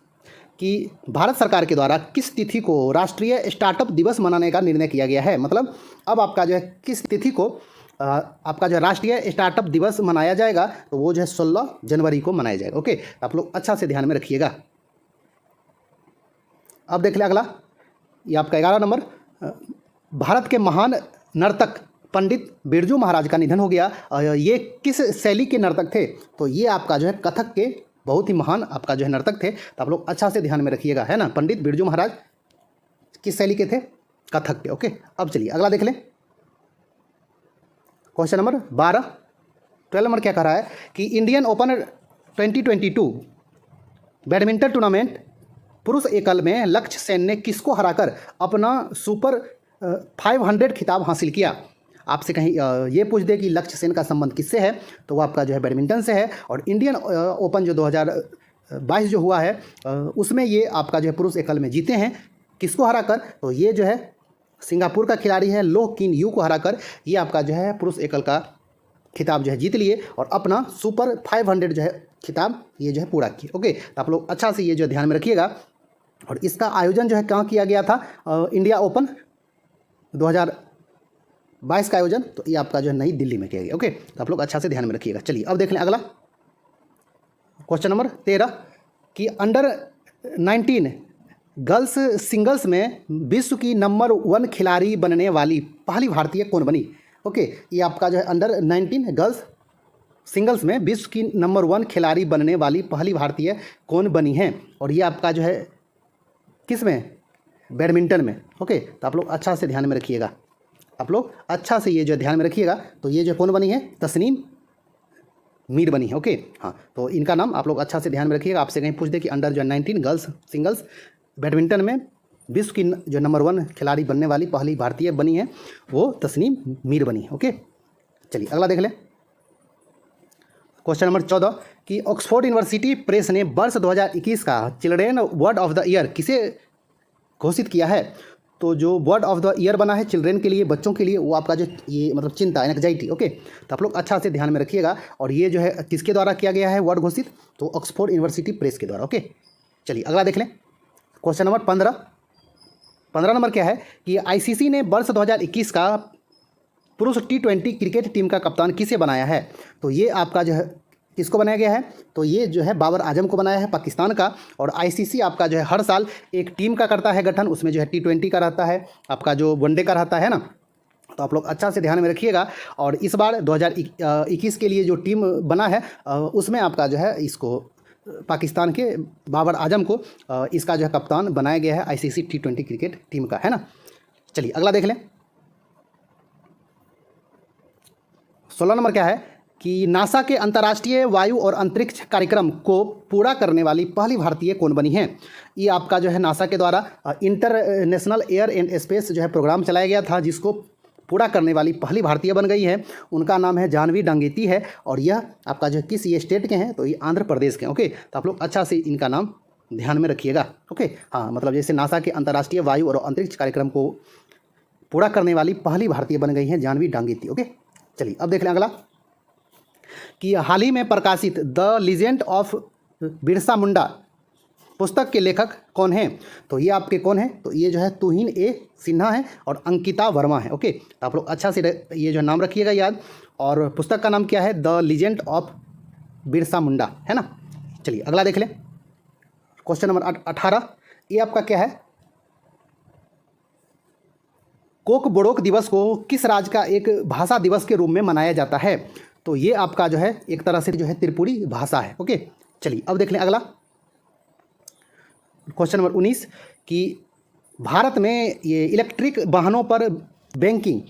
कि भारत सरकार के द्वारा किस तिथि को राष्ट्रीय स्टार्टअप दिवस मनाने का निर्णय किया गया है। मतलब अब आपका जो है किस तिथि को आपका जो राष्ट्रीय स्टार्टअप दिवस मनाया जाएगा, तो वो जो है 16 जनवरी को मनाया जाएगा, ओके। तो आप लोग अच्छा से ध्यान में रखिएगा। अब देख लें अगला, ये आपका 11 नंबर भारत के महान नर्तक पंडित बिरजू महाराज का निधन हो गया। ये किस शैली के नर्तक थे, तो ये आपका जो है कथक के बहुत ही महान आपका जो है नर्तक थे। तो आप लोग अच्छा से ध्यान में रखिएगा, है ना। पंडित बिरजू महाराज किस शैली के थे, कथक के, ओके। अब चलिए अगला देख लें क्वेश्चन नंबर 12 नंबर क्या कह रहा है कि इंडियन ओपन 2022 बैडमिंटन टूर्नामेंट पुरुष एकल में लक्ष्य सेन ने किसको हराकर अपना सुपर 500 खिताब हासिल किया। आपसे कहीं ये पूछ दे कि लक्ष्य सेन का संबंध किससे है, तो वो आपका जो है बैडमिंटन से है। और इंडियन ओपन जो 2022 जो हुआ है उसमें ये आपका जो है पुरुष एकल में जीते हैं। किसको हराकर, तो ये जो है सिंगापुर का खिलाड़ी है लोह किन यू को हराकर ये आपका जो है पुरुष एकल का खिताब जो है जीत लिए और अपना सुपर 500 जो है खिताब ये जो है पूरा किए, ओके। तो आप लोग अच्छा से ये जो ध्यान में रखिएगा। और इसका आयोजन जो है कहाँ किया गया था, इंडिया ओपन 2022 का आयोजन तो ये आपका जो है नई दिल्ली में किया गया, ओके। तो आप लोग अच्छा से ध्यान में रखिएगा। चलिए अब देख लें अगला क्वेश्चन नंबर 13 कि अंडर 19 गर्ल्स सिंगल्स में विश्व की नंबर 1 खिलाड़ी बनने वाली पहली भारतीय कौन बनी। ओके, ये आपका जो है अंडर 19 गर्ल्स सिंगल्स में विश्व की नंबर 1 खिलाड़ी बनने वाली पहली भारतीय कौन बनी है। और ये आपका जो है किस में, बैडमिंटन में, ओके। तो आप लोग अच्छा से ध्यान में रखिएगा, आप लोग अच्छा से ये जो ध्यान में रखिएगा। तो ये जो कौन बनी है, तस्नीम मीर बनी है, ओके। हाँ, तो इनका नाम आप लोग अच्छा से ध्यान में रखिएगा। आपसे कहीं पूछ दे कि अंडर जो 19 गर्ल्स सिंगल्स बैडमिंटन में विश्व की जो नंबर 1 खिलाड़ी बनने वाली पहली भारतीय बनी है वो तस्नीम मीर बनी है, ओके। चलिए अगला देख लें क्वेश्चन नंबर 14 कि ऑक्सफोर्ड यूनिवर्सिटी प्रेस ने वर्ष 2021 का children word of the year किसे घोषित किया है। तो जो वर्ड ऑफ द ईयर बना है चिल्ड्रेन के लिए, बच्चों के लिए, वो आपका जो ये मतलब चिंता एंग्जाइटी, ओके। तो आप लोग अच्छा से ध्यान में रखिएगा। और ये जो है किसके द्वारा किया गया है वर्ड घोषित, तो ऑक्सफोर्ड यूनिवर्सिटी प्रेस के द्वारा, ओके। चलिए अगला देख लें क्वेश्चन नंबर 15 नंबर क्या है कि आईसीसी ने वर्ष 2021 का पुरुष T20 क्रिकेट टीम का कप्तान किसे बनाया है। तो ये आपका जो है किसको बनाया गया है, तो ये जो है बाबर आजम को बनाया है पाकिस्तान का। और आईसीसी आपका जो है हर साल एक टीम का करता है गठन, उसमें जो है T20 का रहता है, आपका जो वनडे का रहता है ना। तो आप लोग अच्छा से ध्यान में रखिएगा। और इस बार 2021 के लिए जो टीम बना है उसमें आपका जो है इसको पाकिस्तान के बाबर आजम को इसका जो है कप्तान बनाया गया है आईसीसी T20 क्रिकेट टीम का, है ना। चलिए अगला देख लें 16 नंबर क्या है कि नासा के अंतर्राष्ट्रीय वायु और अंतरिक्ष कार्यक्रम को पूरा करने वाली पहली भारतीय कौन बनी है। ये आपका जो है नासा के द्वारा इंटरनेशनल एयर एंड स्पेस जो है प्रोग्राम चलाया गया था, जिसको पूरा करने वाली पहली भारतीय बन गई है। उनका नाम है जानवी डांगेती है। और यह आपका जो है किस ये स्टेट के हैं, तो ये आंध्र प्रदेश के, ओके। तो आप लोग अच्छा से इनका नाम ध्यान में रखिएगा, ओके। हाँ, मतलब जैसे नासा के अंतर्राष्ट्रीय वायु और अंतरिक्ष कार्यक्रम को पूरा करने वाली पहली भारतीय बन गई है जानवी डांगेती, ओके। चलिए अब देख लें अगला कि हाल ही में प्रकाशित the legend of Birsa Munda पुस्तक के लेखक कौन हैं? तो ये आपके कौन हैं? तो ये जो है तुहिन ए सिन्हा है और अंकिता वर्मा है। ओके, तो आप लोग अच्छा से ये जो नाम रखिएगा याद। और पुस्तक का नाम क्या है? The legend of Birsa Munda, है ना। चलिए अगला देख लें। क्वेश्चन नंबर 18, ये आपका क्या है? कोक बोरोक दिवस को किस राज्य का एक भाषा दिवस के रूप में मनाया जाता है? तो ये आपका जो है एक तरह से जो है त्रिपुरी भाषा है। ओके, चलिए अब देख लें अगला क्वेश्चन नंबर 19 कि भारत में ये इलेक्ट्रिक वाहनों पर बैंकिंग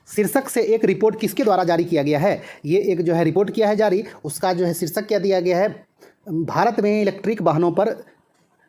शीर्षक से एक रिपोर्ट किसके द्वारा जारी किया गया है? ये एक जो है रिपोर्ट किया है जारी, उसका जो है शीर्षक क्या दिया गया है? भारत में इलेक्ट्रिक वाहनों पर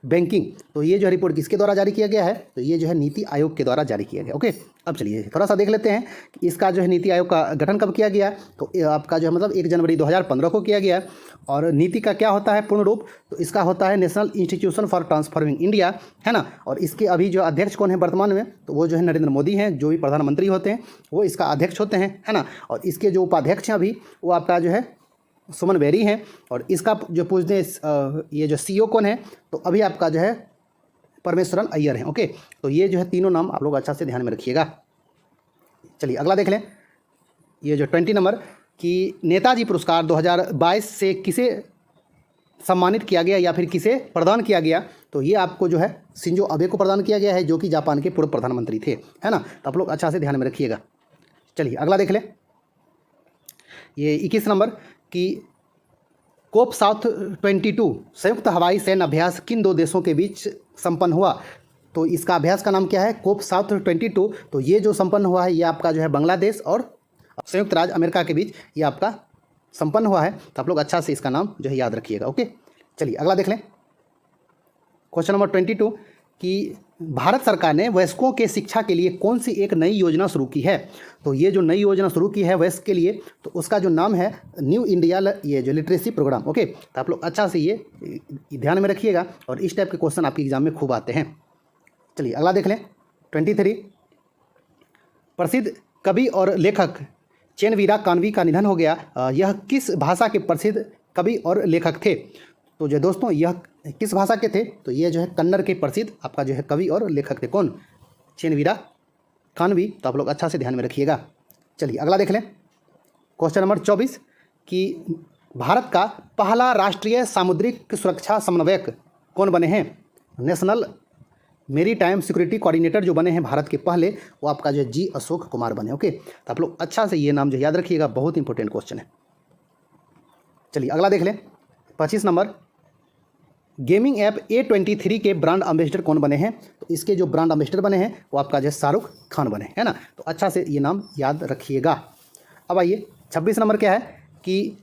बैंकिंग। तो ये जो रिपोर्ट किसके द्वारा जारी किया गया है? तो ये जो है नीति आयोग के द्वारा जारी किया गया। ओके, अब चलिए थोड़ा सा देख लेते हैं कि इसका जो है नीति आयोग का गठन कब किया गया। तो ये आपका जो है मतलब 1 जनवरी 2015 को किया गया। और नीति का क्या होता है पूर्ण रूप? तो इसका होता है national institution for transforming India, है ना। और इसके अभी जो अध्यक्ष कौन है वर्तमान में? तो वो जो है नरेंद्र मोदी हैं, जो भी प्रधानमंत्री होते हैं वो इसका अध्यक्ष होते हैं, है ना। और इसके जो उपाध्यक्ष हैं अभी वो आपका जो है सुमन बेरी हैं। और इसका जो पूछते हैं ये जो CEO कौन है? तो अभी आपका जो है परमेश्वरन अय्यर हैं। ओके, तो ये जो है तीनों नाम आप लोग अच्छा से ध्यान में रखिएगा। चलिए अगला देख लें। ये जो 20 नंबर कि नेताजी पुरस्कार 2022 से किसे सम्मानित किया गया या फिर किसे प्रदान किया गया? तो ये आपको जो है शिंजो अबे को प्रदान किया गया है, जो कि जापान के पूर्व प्रधानमंत्री थे, है ना। तो आप लोग अच्छा से ध्यान में रखिएगा। चलिए अगला देख लें। ये 21 नंबर कि कोप साउथ 22 संयुक्त हवाई सैन्य अभ्यास किन 2 देशों के बीच संपन्न हुआ? तो इसका अभ्यास का नाम क्या है? कोप साउथ 22। तो ये जो संपन्न हुआ है ये आपका जो है बांग्लादेश और संयुक्त राज्य अमेरिका के बीच ये आपका संपन्न हुआ है। तो आप लोग अच्छा से इसका नाम जो है याद रखिएगा। ओके, चलिए अगला देख लें। क्वेश्चन नंबर 22 कि भारत सरकार ने वयस्कों के शिक्षा के लिए कौन सी एक नई योजना शुरू की है? तो ये जो नई योजना शुरू की है वयस्क के लिए, तो उसका जो नाम है न्यू इंडिया ये जो लिटरेसी प्रोग्राम। ओके, तो आप लोग अच्छा से ये ध्यान में रखिएगा और इस टाइप के क्वेश्चन आपके एग्जाम में खूब आते हैं। चलिए अगला देख लें। 23 प्रसिद्ध कवि और लेखक चेनवीरा कानवी का निधन हो गया। यह किस भाषा के प्रसिद्ध कवि और लेखक थे? तो जो दोस्तों यह किस भाषा के थे? तो ये जो है कन्नड़ के प्रसिद्ध आपका जो है कवि और लेखक थे। कौन? चेनवीरा कानवी। तो आप लोग अच्छा से ध्यान में रखिएगा। चलिए अगला देख लें। क्वेश्चन नंबर 24 कि भारत का पहला राष्ट्रीय सामुद्रिक सुरक्षा समन्वयक कौन बने हैं? नेशनल मेरी टाइम सिक्योरिटी कोऑर्डिनेटर जो बने हैं भारत के पहले, वो आपका जो है जी अशोक कुमार बने। ओके, तो आप लोग अच्छा से ये नाम जो याद रखिएगा, बहुत इंपॉर्टेंट क्वेश्चन है। चलिए अगला देख लें। 25 नंबर गेमिंग ऐप A23 के ब्रांड एम्बेसडर कौन बने हैं? तो इसके जो ब्रांड एम्बेसडर बने हैं वो आपका जो है शाहरुख खान बने, है ना। तो अच्छा से ये नाम याद रखिएगा। अब आइए 26 नंबर क्या है कि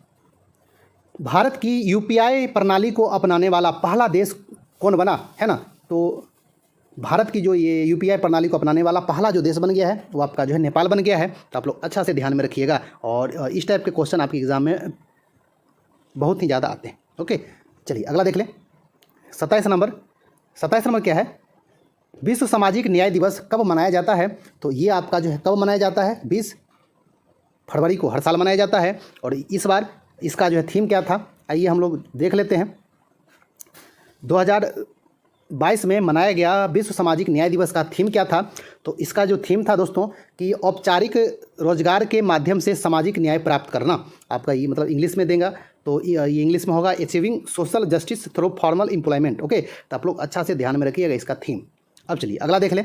भारत की UPI प्रणाली को अपनाने वाला पहला देश कौन बना, है ना। तो भारत की जो ये UPI प्रणाली को अपनाने वाला पहला जो देश बन गया है वो आपका जो है नेपाल बन गया है। तो आप लोग अच्छा से ध्यान में रखिएगा और इस टाइप के क्वेश्चन आपके एग्जाम में बहुत ही ज़्यादा आते हैं। ओके, चलिए अगला देख लें। 27 नंबर क्या है? विश्व सामाजिक न्याय दिवस कब मनाया जाता है? तो ये आपका जो है कब मनाया जाता है? 20 फरवरी को हर साल मनाया जाता है। और इस बार इसका जो है थीम क्या था, आइए हम लोग देख लेते हैं। 2022 में मनाया गया विश्व सामाजिक न्याय दिवस का थीम क्या था? तो इसका जो थीम था दोस्तों कि औपचारिक रोजगार के माध्यम से सामाजिक न्याय प्राप्त करना। आपका ये मतलब इंग्लिश में देगा तो ये इंग्लिश में होगा achieving social justice through formal employment. Okay, तो आप लोग अच्छा से ध्यान में रखिएगा इसका थीम। अब चलिए अगला देख लें।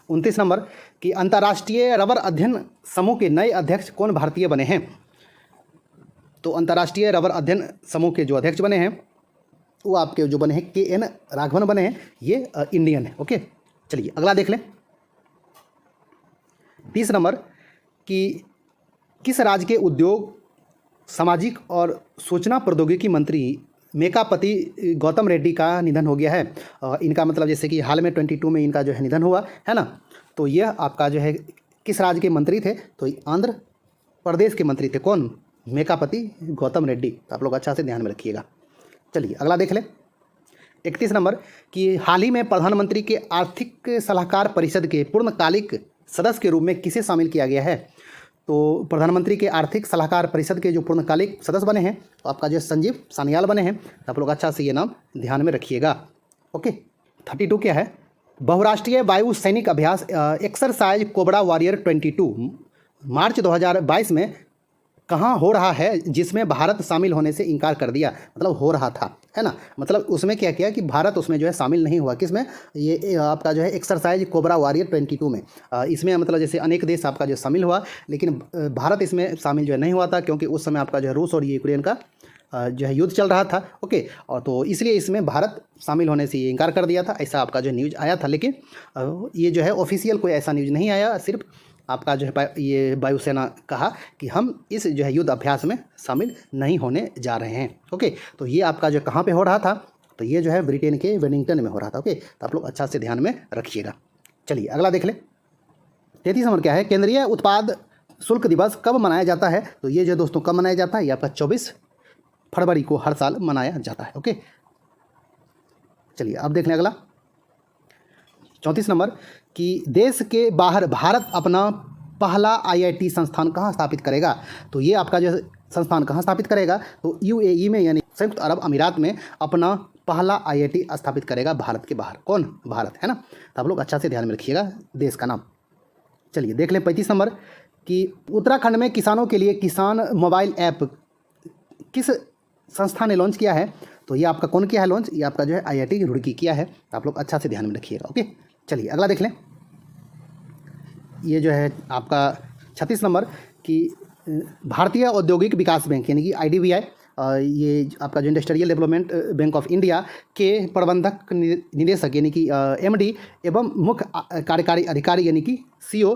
29 नंबर कि अंतर्राष्ट्रीय रबर अध्ययन समूह के नए अध्यक्ष कौन भारतीय बने हैं? तो अंतर्राष्ट्रीय रबर अध्ययन समूह के जो अध्यक्ष बने हैं वो आपके जो बने हैं KN राघवन बने हैं, ये इंडियन है। ओके, चलिए अगला देख लें। 30 नंबर कि किस राज्य के उद्योग सामाजिक और सूचना प्रौद्योगिकी मंत्री मेकापति गौतम रेड्डी का निधन हो गया है? इनका मतलब जैसे कि हाल में 22 में इनका जो है निधन हुआ है ना। तो यह आपका जो है किस राज्य के मंत्री थे? तो आंध्र प्रदेश के मंत्री थे। कौन? मेकापति गौतम रेड्डी। तो आप लोग अच्छा से ध्यान में रखिएगा। चलिए अगला देख लें। 31 नंबर कि हाल ही में प्रधानमंत्री के आर्थिक सलाहकार परिषद के पूर्णकालिक सदस्य के रूप में किसे शामिल किया गया है? तो प्रधानमंत्री के आर्थिक सलाहकार परिषद के जो पूर्णकालिक सदस्य बने हैं तो आपका जो संजीव सान्याल बने हैं, तो आप लोग अच्छा से ये नाम ध्यान में रखिएगा। ओके, 32 क्या है? बहुराष्ट्रीय वायु सैनिक अभ्यास एक्सरसाइज कोबरा वॉरियर 22 मार्च 2022 में कहाँ हो रहा है, जिसमें भारत शामिल होने से इनकार कर दिया, मतलब हो रहा था, है ना। मतलब उसमें क्या किया कि भारत उसमें जो है शामिल नहीं हुआ। किसमें? ये आपका जो है एक्सरसाइज कोबरा वॉरियर 22 में। इसमें मतलब जैसे अनेक देश आपका जो शामिल हुआ, लेकिन भारत इसमें शामिल जो है नहीं हुआ था, क्योंकि उस समय आपका जो है रूस और यूक्रेन का जो है युद्ध चल रहा था। ओके, और तो इसलिए इसमें भारत शामिल होने से ये इनकार कर दिया था, ऐसा आपका जो न्यूज़ आया था। लेकिन ये जो है ऑफिशियल कोई ऐसा न्यूज़ नहीं आया, सिर्फ आपका जो है ये वायुसेना कहा कि हम इस जो है युद्ध अभ्यास में शामिल नहीं होने जा रहे हैं। ओके, तो ये आपका जो कहाँ पे हो रहा था? तो ये जो है ब्रिटेन के वेलिंगटन में हो रहा था। ओके, तो आप लोग अच्छा से ध्यान में रखिएगा। चलिए अगला देख लें। 33 नंबर क्या है? केंद्रीय उत्पाद शुल्क दिवस कब मनाया जाता है? तो ये जो दोस्तों कब मनाया जाता है? ये आपका 24 फरवरी को हर साल मनाया जाता है। ओके, चलिए अब देख लें अगला 34 नंबर कि देश के बाहर भारत अपना पहला IIT संस्थान कहाँ स्थापित करेगा? तो ये आपका जो संस्थान कहाँ स्थापित करेगा? तो UAE में, यानी संयुक्त अरब अमीरात में अपना पहला IIT स्थापित करेगा भारत के बाहर। कौन? भारत, है ना। तो आप लोग अच्छा से ध्यान में रखिएगा देश का नाम। चलिए देख लें 35 नंबर कि उत्तराखंड में किसानों के लिए किसान मोबाइल ऐप किस संस्था ने लॉन्च किया है? तो ये आपका कौन किया है लॉन्च? ये आपका जो है IIT रुड़की किया है। तो आप लोग अच्छा से ध्यान में रखिएगा। ओके, चलिए अगला देख लें। ये जो है आपका 36 नंबर कि भारतीय औद्योगिक विकास बैंक यानी कि IDBI, ये आपका जो industrial development bank of India के प्रबंधक निदेशक यानी कि MD एवं मुख्य कार्यकारी अधिकारी यानी कि CEO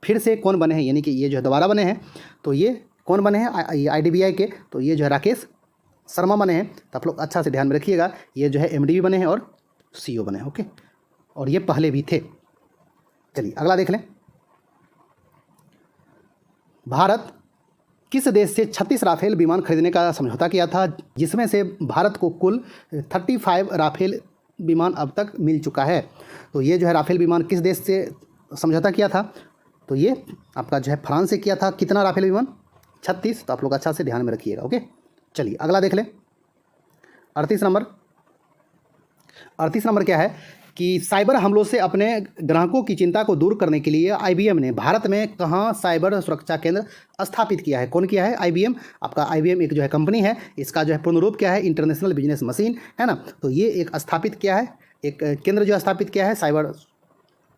फिर से कौन बने हैं? यानी कि ये जो है दोबारा बने हैं। तो ये कौन बने हैं IDBI के? तो ये जो है राकेश शर्मा बने हैं। तो आप लोग अच्छा से ध्यान में रखिएगा। ये जो है MD भी बने हैं और CEO बने हैं। ओके, और ये पहले भी थे। चलिए अगला देख लें। भारत किस देश से 36 राफेल विमान खरीदने का समझौता किया था, जिसमें से भारत को कुल 35 राफेल विमान अब तक मिल चुका है? तो ये जो है राफेल विमान किस देश से समझौता किया था? तो ये आपका जो है फ्रांस से किया था। कितना राफेल विमान? 36। तो आप लोग अच्छा से ध्यान में रखिएगा। ओके, चलिए अगला देख लें। 38 नंबर। 38 नंबर क्या है कि साइबर हमलों से अपने ग्राहकों की चिंता को दूर करने के लिए IBM ने भारत में कहाँ साइबर सुरक्षा केंद्र स्थापित किया है? कौन किया है? IBM। आपका IBM एक जो है कंपनी है, इसका जो है पूर्ण रूप क्या है? इंटरनेशनल बिजनेस मशीन, है ना। तो ये एक स्थापित किया है, एक केंद्र जो स्थापित किया है साइबर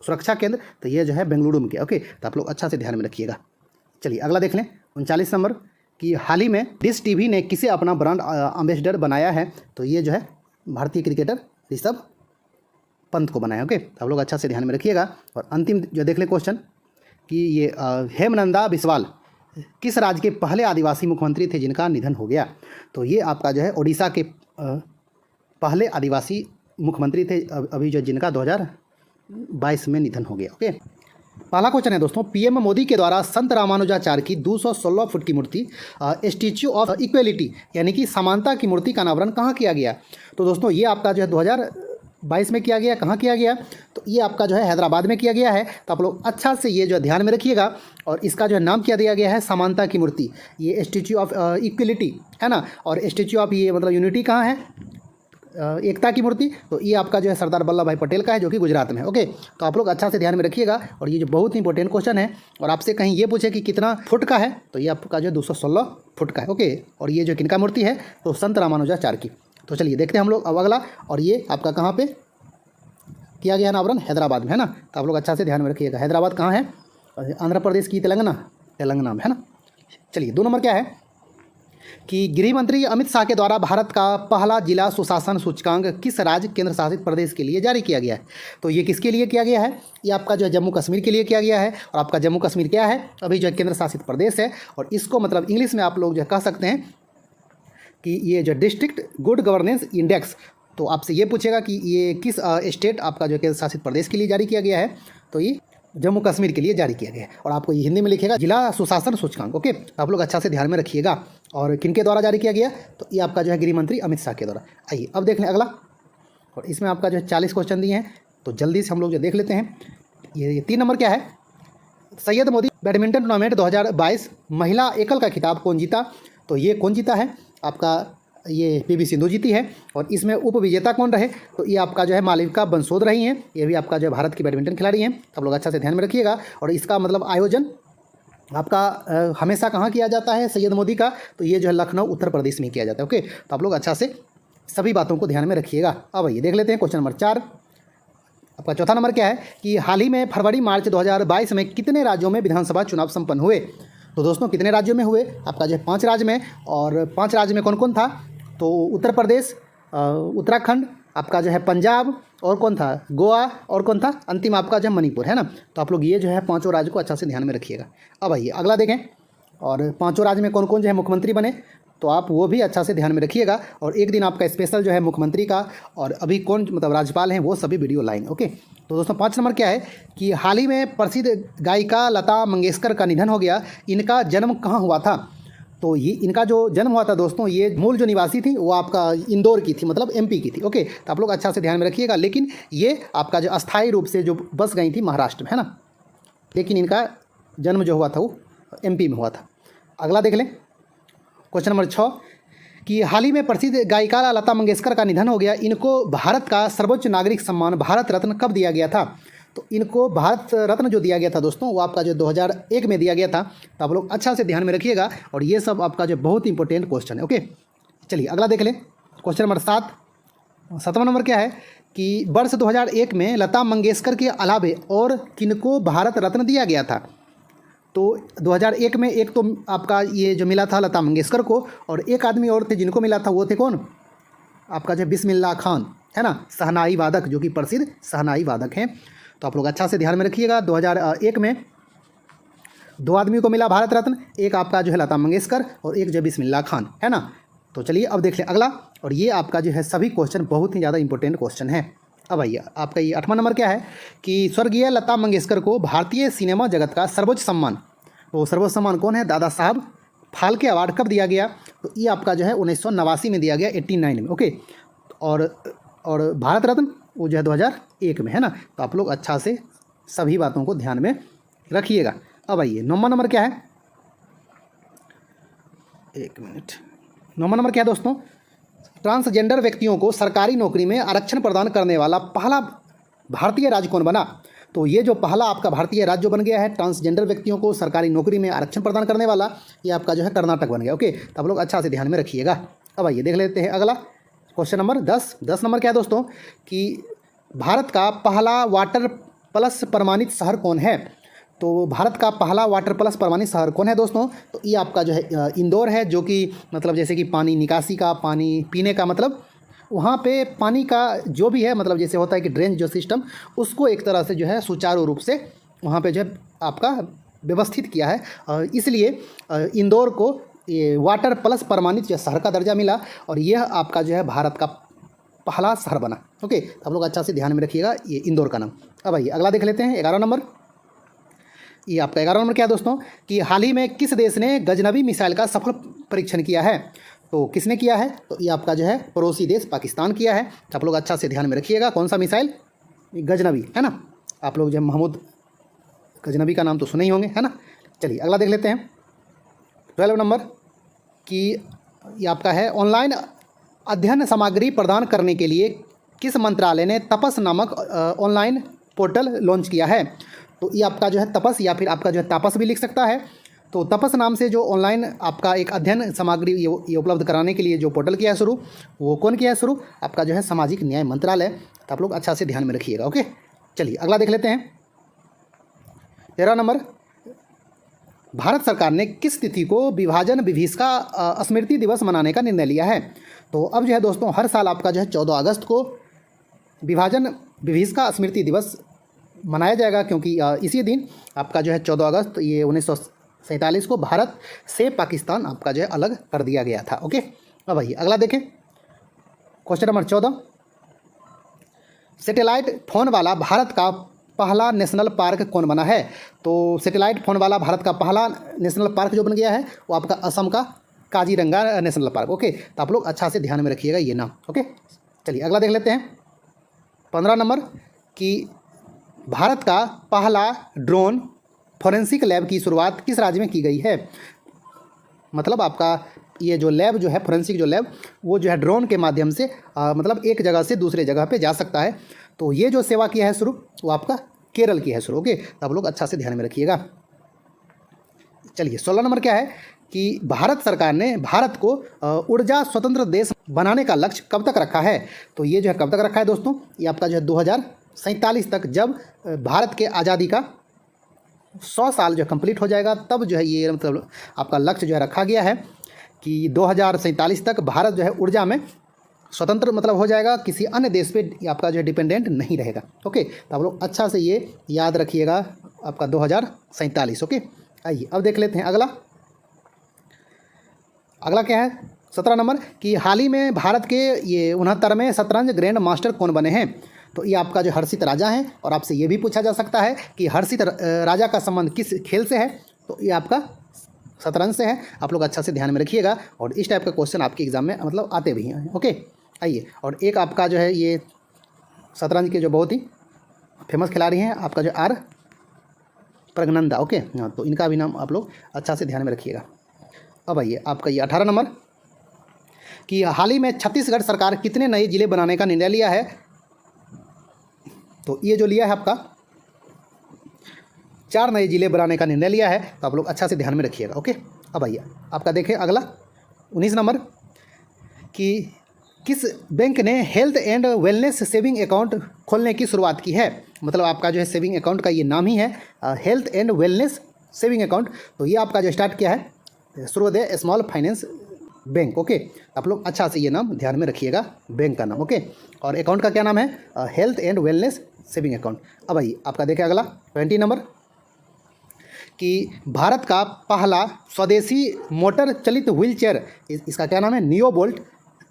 सुरक्षा केंद्र। तो ये जो है बेंगलुरु में किया। ओके, तो आप लोग अच्छा से ध्यान में रखिएगा। चलिए अगला देख लें। 39 नंबर कि हाल ही में डिश TV ने किसे अपना ब्रांड एम्बेसडर बनाया है? तो ये जो है भारतीय क्रिकेटर ऋषभ पंत को बनाया। ओके, तो आप लोग अच्छा से ध्यान में रखिएगा। और अंतिम जो देख लें क्वेश्चन कि ये हेमनंदा बिस्वाल किस राज्य के पहले आदिवासी मुख्यमंत्री थे जिनका निधन हो गया? तो ये आपका जो है ओडिशा के पहले आदिवासी मुख्यमंत्री थे, अभी जो जिनका 2022 में निधन हो गया। ओके, पहला क्वेश्चन है दोस्तों, PM मोदी के द्वारा संत रामानुजाचार्य की 216 फुट की मूर्ति स्टैच्यू ऑफ इक्वेलिटी यानी कि समानता की मूर्ति का अनावरण कहाँ किया गया? तो दोस्तों ये आपका जो है 2022 में किया गया। कहाँ किया गया? तो ये आपका जो है हैदराबाद में किया गया है। तो आप लोग अच्छा से ये जो ध्यान में रखिएगा। और इसका जो है नाम क्या दिया गया है? समानता की मूर्ति। ये स्टैच्यू ऑफ इक्वलिटी है ना। और स्टैच्यू ऑफ ये मतलब यूनिटी कहाँ है? एकता की मूर्ति। तो ये आपका जो है सरदार वल्लभ भाई पटेल का है, जो कि गुजरात में। ओके, तो आप लोग अच्छा से ध्यान में रखिएगा। और ये जो बहुत ही इंपॉर्टेंट क्वेश्चन है, और आपसे कहीं ये पूछे कि कितना फुट का है, तो ये आपका जो 216 फुट का है। ओके, और ये जो किनका मूर्ति है? तो संत रामानुजाचार्य की। तो चलिए देखते हैं हम लोग अब अगला। और ये आपका कहाँ पे किया गया अनावरण? हैदराबाद में, है ना। तो आप लोग अच्छा से ध्यान में रखिएगा। हैदराबाद कहाँ है? आंध्र प्रदेश की तेलंगाना में, है ना। चलिए 2 नंबर क्या है कि गृह मंत्री अमित शाह के द्वारा भारत का पहला जिला सुशासन सूचकांक किस राज्य केंद्र शासित प्रदेश के लिए जारी किया गया है? तो ये किसके लिए किया गया है? ये आपका जो है जम्मू कश्मीर के लिए किया गया है। और आपका जम्मू कश्मीर क्या है? अभी जो है केंद्र शासित प्रदेश है। और इसको मतलब इंग्लिश में आप लोग जो कह सकते हैं कि ये जो डिस्ट्रिक्ट गुड गवर्नेंस इंडेक्स। तो आपसे ये पूछेगा कि ये किस स्टेट आपका जो केंद्र शासित प्रदेश के लिए जारी किया गया है? तो ये जम्मू कश्मीर के लिए जारी किया गया है। और आपको ये हिंदी में लिखेगा जिला सुशासन सूचकांक। ओके, तो आप लोग अच्छा से ध्यान में रखिएगा। और किनके द्वारा जारी किया गया? तो ये आपका जो है गृह मंत्री अमित शाह के द्वारा। आइए अब देख लें अगला। और इसमें आपका जो है 40 क्वेश्चन दिए हैं, तो जल्दी से हम लोग जो देख लेते हैं। ये 3 नंबर क्या है? सैयद मोदी बैडमिंटन टूर्नामेंट 2022 महिला एकल का खिताब कौन जीता? तो ये कौन जीता है आपका, ये पीवी सिंधु जीती है। और इसमें उप विजेता कौन रहे? तो ये आपका जो है मालविका बंसोद रही हैं। ये भी आपका जो है भारत की बैडमिंटन खिलाड़ी हैं। आप लोग अच्छा से ध्यान में रखिएगा। और इसका मतलब आयोजन आपका हमेशा कहाँ किया जाता है सैयद मोदी का? तो ये जो है लखनऊ उत्तर प्रदेश में किया जाता है। ओके, तो आप लोग अच्छा से सभी बातों को ध्यान में रखिएगा। अब ये देख लेते हैं क्वेश्चन नंबर 4। आपका चौथा नंबर क्या है कि हाल ही में फरवरी मार्च 2022 में कितने राज्यों में विधानसभा चुनाव संपन्न हुए? तो दोस्तों कितने राज्यों में हुए? आपका जो है 5 राज्य में। और 5 राज्य में कौन कौन था? तो उत्तर प्रदेश, उत्तराखंड, आपका जो है पंजाब, और कौन था? गोवा, और कौन था? अंतिम आपका जो है मणिपुर, है ना। तो आप लोग ये जो है 5 राज्य को अच्छा से ध्यान में रखिएगा। अब आइए अगला देखें, और 5 राज्य में कौन कौन जो है मुख्यमंत्री बने, तो आप वो भी अच्छा से ध्यान में रखिएगा। और एक दिन आपका स्पेशल जो है मुख्यमंत्री का और अभी कौन मतलब राज्यपाल हैं वो सभी वीडियो लाएंगे। ओके, तो दोस्तों 5 नंबर क्या है कि हाल ही में प्रसिद्ध गायिका लता मंगेशकर का निधन हो गया। इनका जन्म कहाँ हुआ था? तो ये इनका जो जन्म हुआ था दोस्तों, ये मूल जो निवासी थी वो आपका इंदौर की थी, मतलब एमपी की थी। ओके, तो आप लोग अच्छा से ध्यान में रखिएगा। लेकिन ये आपका जो अस्थायी रूप से जो बस गई थी महाराष्ट्र में, है ना, लेकिन इनका जन्म जो हुआ था वो एमपी में हुआ था। अगला देख लें क्वेश्चन नंबर 6 कि हाल ही में प्रसिद्ध गायिका लता मंगेशकर का निधन हो गया। इनको भारत का सर्वोच्च नागरिक सम्मान भारत रत्न कब दिया गया था? तो इनको भारत रत्न जो दिया गया था दोस्तों वो आपका जो 2001 में दिया गया था। तो आप लोग अच्छा से ध्यान में रखिएगा। और ये सब आपका जो बहुत इंपॉर्टेंट क्वेश्चन है। ओके, चलिए अगला देख लें क्वेश्चन नंबर 7। 7वां नंबर क्या है कि वर्ष 2001 में लता मंगेशकर के अलावे और किनको भारत रत्न दिया गया था? तो 2001 में एक तो आपका ये जो मिला था लता मंगेशकर को, और एक आदमी और थे जिनको मिला था, वो थे कौन? आपका जो बिस्मिल्लाह खान, है ना, शहनाई वादक, जो कि प्रसिद्ध शहनाई वादक हैं। तो आप लोग अच्छा से ध्यान में रखिएगा। 2001 में 2 आदमी को मिला भारत रत्न, एक आपका जो है लता मंगेशकर और एक जो बिस्मिल्लाह खान, है ना। तो चलिए अब देख लें अगला। और ये आपका जो है सभी क्वेश्चन बहुत ही ज़्यादा इंपॉर्टेंट क्वेश्चन है। अब आइए आपका ये 8वां नंबर क्या है कि स्वर्गीय लता मंगेशकर को भारतीय सिनेमा जगत का सर्वोच्च सम्मान, वो सर्वोच्च सम्मान कौन है? दादा साहब फाल्के अवार्ड कब दिया गया? तो ये आपका जो है 1989 में दिया गया, 89 में। ओके, और भारत रत्न वो जो है 2001 में, है ना। तो आप लोग अच्छा से सभी बातों को ध्यान में रखिएगा। अब आइए 9वां नंबर क्या है, 1 मिनट। 9वां नंबर क्या है दोस्तों? ट्रांसजेंडर व्यक्तियों को सरकारी नौकरी में आरक्षण प्रदान करने वाला पहला भारतीय राज्य कौन बना? तो ये जो पहला आपका भारतीय राज्य बन गया है ट्रांसजेंडर व्यक्तियों को सरकारी नौकरी में आरक्षण प्रदान करने वाला, ये आपका जो है कर्नाटक बन गया। ओके, तो आप लोग अच्छा से ध्यान में रखिएगा। अब आइए देख लेते हैं अगला क्वेश्चन नंबर 10। 10 नंबर क्या है दोस्तों कि भारत का पहला वाटर प्लस प्रमाणित शहर कौन है? तो भारत का पहला वाटर प्लस प्रमाणित शहर कौन है दोस्तों? तो ये आपका जो है इंदौर है, जो कि मतलब जैसे कि पानी निकासी का, पानी पीने का, मतलब वहाँ पे पानी का जो भी है, मतलब जैसे होता है कि ड्रेन जो सिस्टम, उसको एक तरह से जो है सुचारू रूप से वहाँ पे जो है आपका व्यवस्थित किया है। इसलिए इंदौर को ये वाटर प्लस प्रमाणित जो शहर का दर्जा मिला, और यह आपका जो है भारत का पहला शहर बना। ओके, तो आप लोग अच्छा से ध्यान में रखिएगा ये इंदौर का नाम। अब आइए अगला देख लेते हैं 11 नंबर। ये आपका 11 नंबर क्या है दोस्तों कि हाल ही में किस देश ने गजनबी मिसाइल का सफल परीक्षण किया है? तो किसने किया है? तो ये आपका जो है पड़ोसी देश पाकिस्तान किया है। तो आप लोग अच्छा से ध्यान में रखिएगा कौन सा मिसाइल? गजनबी, है ना। आप लोग जो महमूद गजनबी का नाम तो सुने ही होंगे, है ना। चलिए अगला देख लेते हैं 12 नंबर कि ये आपका है ऑनलाइन अध्ययन सामग्री प्रदान करने के लिए किस मंत्रालय ने तपस नामक ऑनलाइन पोर्टल लॉन्च किया है? तो ये आपका जो है तपस, या फिर आपका जो है तापस भी लिख सकता है। तो तपस नाम से जो ऑनलाइन आपका एक अध्ययन सामग्री ये उपलब्ध कराने के लिए जो पोर्टल किया है शुरू, वो कौन किया है शुरू? आपका जो है सामाजिक न्याय मंत्रालय। तो आप लोग अच्छा से ध्यान में रखिएगा। ओके, चलिए अगला देख लेते हैं 13 नंबर। भारत सरकार ने किस तिथि को विभाजन विभीषका स्मृति दिवस मनाने का निर्णय लिया है? तो अब जो है दोस्तों हर साल आपका जो है 14 अगस्त को विभाजन विभीषका स्मृति दिवस मनाया जाएगा, क्योंकि इसी दिन आपका जो है 14 अगस्त ये 1947 को भारत से पाकिस्तान आपका जो है अलग कर दिया गया था। ओके, अब आइए अगला देखें क्वेश्चन नंबर 14। सैटेलाइट फोन वाला भारत का पहला नेशनल पार्क कौन बना है? तो सैटेलाइट फोन वाला भारत का पहला नेशनल पार्क जो बन गया है वो आपका असम का काजीरंगा नेशनल पार्क। ओके, तो आप लोग अच्छा से ध्यान में रखिएगा ये नाम। ओके, चलिए अगला देख लेते हैं 15 नंबर कि भारत का पहला ड्रोन फोरेंसिक लैब की शुरुआत किस राज्य में की गई है? मतलब आपका ये जो लैब जो है, फोरेंसिक जो लैब, वो जो है ड्रोन के माध्यम से मतलब एक जगह से दूसरे जगह पे जा सकता है। तो ये जो सेवा किया है शुरू, वो आपका केरल की है शुरू। ओके, तो आप लोग अच्छा से ध्यान में रखिएगा। चलिए 16 नंबर क्या है कि भारत सरकार ने भारत को ऊर्जा स्वतंत्र देश बनाने का लक्ष्य कब तक रखा है? तो ये जो है कब तक रखा है दोस्तों, ये आपका जो है 2047 तक, जब भारत के आज़ादी का 100 साल जो कंप्लीट हो जाएगा, तब जो है ये मतलब आपका लक्ष्य जो है रखा गया है कि 2047 तक भारत जो है ऊर्जा में स्वतंत्र मतलब हो जाएगा, किसी अन्य देश पे आपका जो है डिपेंडेंट नहीं रहेगा। ओके, तो आप लोग अच्छा से ये याद रखिएगा, आपका 2047। ओके, आइए अब देख लेते हैं अगला। अगला क्या है 17 नंबर कि हाल ही में भारत के ये 69वें शतरंज ग्रैंड मास्टर कौन बने हैं? तो ये आपका जो हर्षित राजा हैं। और आपसे ये भी पूछा जा सकता है कि हर्षित राजा का संबंध किस खेल से है? तो ये आपका शतरंज से है। आप लोग अच्छा से ध्यान में रखिएगा, और इस टाइप का क्वेश्चन आपके एग्जाम में मतलब आते भी हैं। ओके, आइए, और एक आपका जो है ये शतरंज के जो बहुत ही फेमस खिलाड़ी हैं, आपका जो आर प्रगनंदा। ओके, हाँ, तो इनका भी नाम आप लोग अच्छा से ध्यान में रखिएगा। अब आइए आपका ये 18 नंबर कि हाल ही में छत्तीसगढ़ सरकार कितने नए जिले बनाने का निर्णय लिया है? तो ये जो लिया है आपका 4 नए जिले बनाने का निर्णय लिया है। तो आप लोग अच्छा से ध्यान में रखिएगा। ओके, अब आइए आपका देखें अगला 19 नंबर कि किस बैंक ने health and wellness saving account खोलने की शुरुआत की है? मतलब आपका जो है सेविंग अकाउंट का ये नाम ही है, health and wellness saving account. तो ये आपका जो स्टार्ट किया है सूर्योदय स्मॉल फाइनेंस बैंक। ओके, आप लोग अच्छा से ये नाम ध्यान में रखिएगा, बैंक का नाम। ओके, और अकाउंट का क्या नाम है? Health and wellness saving account. अब आइए आपका देखें अगला 20 नंबर कि भारत का पहला स्वदेशी मोटर चलित व्हील चेयर, इसका क्या नाम है? नियो बोल्ट,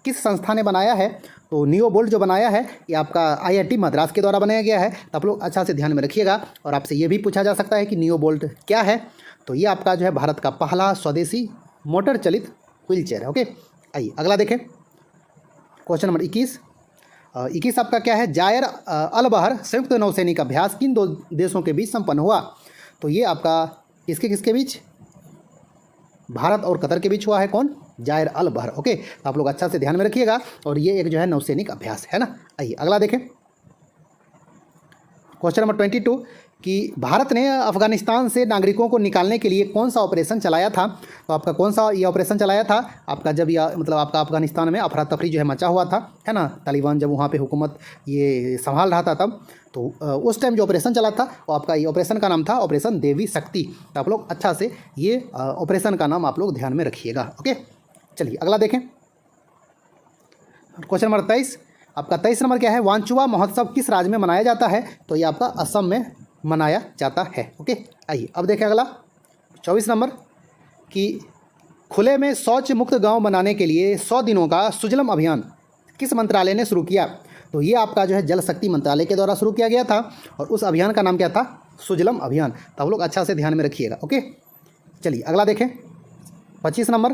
किस संस्था ने बनाया है? तो नियो बोल्ट जो बनाया है ये आपका IIT मद्रास के द्वारा बनाया गया है। तो आप लोग अच्छा से ध्यान में रखिएगा, और आपसे ये भी पूछा जा सकता है कि नियो बोल्ट क्या है? तो ये आपका जो है भारत का पहला स्वदेशी मोटर चलित व्हील चेयर है। ओके, आइए अगला देखें क्वेश्चन नंबर 21 आपका क्या है? जायर अल बहर संयुक्त नौसैनिक अभ्यास किन 2 देशों के बीच संपन्न हुआ? तो ये आपका किसके किसके बीच? भारत और कतर के बीच हुआ है। कौन? जायर अल बहर। ओके, तो आप लोग अच्छा से ध्यान में रखिएगा, और ये एक जो है नौसैनिक अभ्यास है ना। आइए अगला देखें क्वेश्चन नंबर 22 कि भारत ने अफगानिस्तान से नागरिकों को निकालने के लिए कौन सा ऑपरेशन चलाया था? तो आपका कौन सा ये ऑपरेशन चलाया था? आपका जब यह मतलब आपका अफगानिस्तान में अफरा तफरी जो है मचा हुआ था, है ना, तालिबान जब वहाँ पे हुकूमत ये संभाल रहा था तब, तो उस टाइम जो ऑपरेशन चला था वो आपका ये ऑपरेशन का नाम था ऑपरेशन देवी शक्ति। तो आप लोग अच्छा से ये ऑपरेशन का नाम आप लोग ध्यान में रखिएगा। ओके, चलिए अगला देखें क्वेश्चन नंबर 23 आपका 23 नंबर क्या है? वांचुआ महोत्सव किस राज्य में मनाया जाता है? तो ये आपका असम में मनाया जाता है। ओके, आइए अब देखें अगला 24 नंबर कि खुले में शौच मुक्त गांव बनाने के लिए 100 दिनों का सुजलम अभियान किस मंत्रालय ने शुरू किया? तो ये आपका जो है जल शक्ति मंत्रालय के द्वारा शुरू किया गया था, और उस अभियान का नाम क्या था? सुजलम अभियान। तो आप लोग अच्छा से ध्यान में रखिएगा। ओके, चलिए अगला देखें 25 नंबर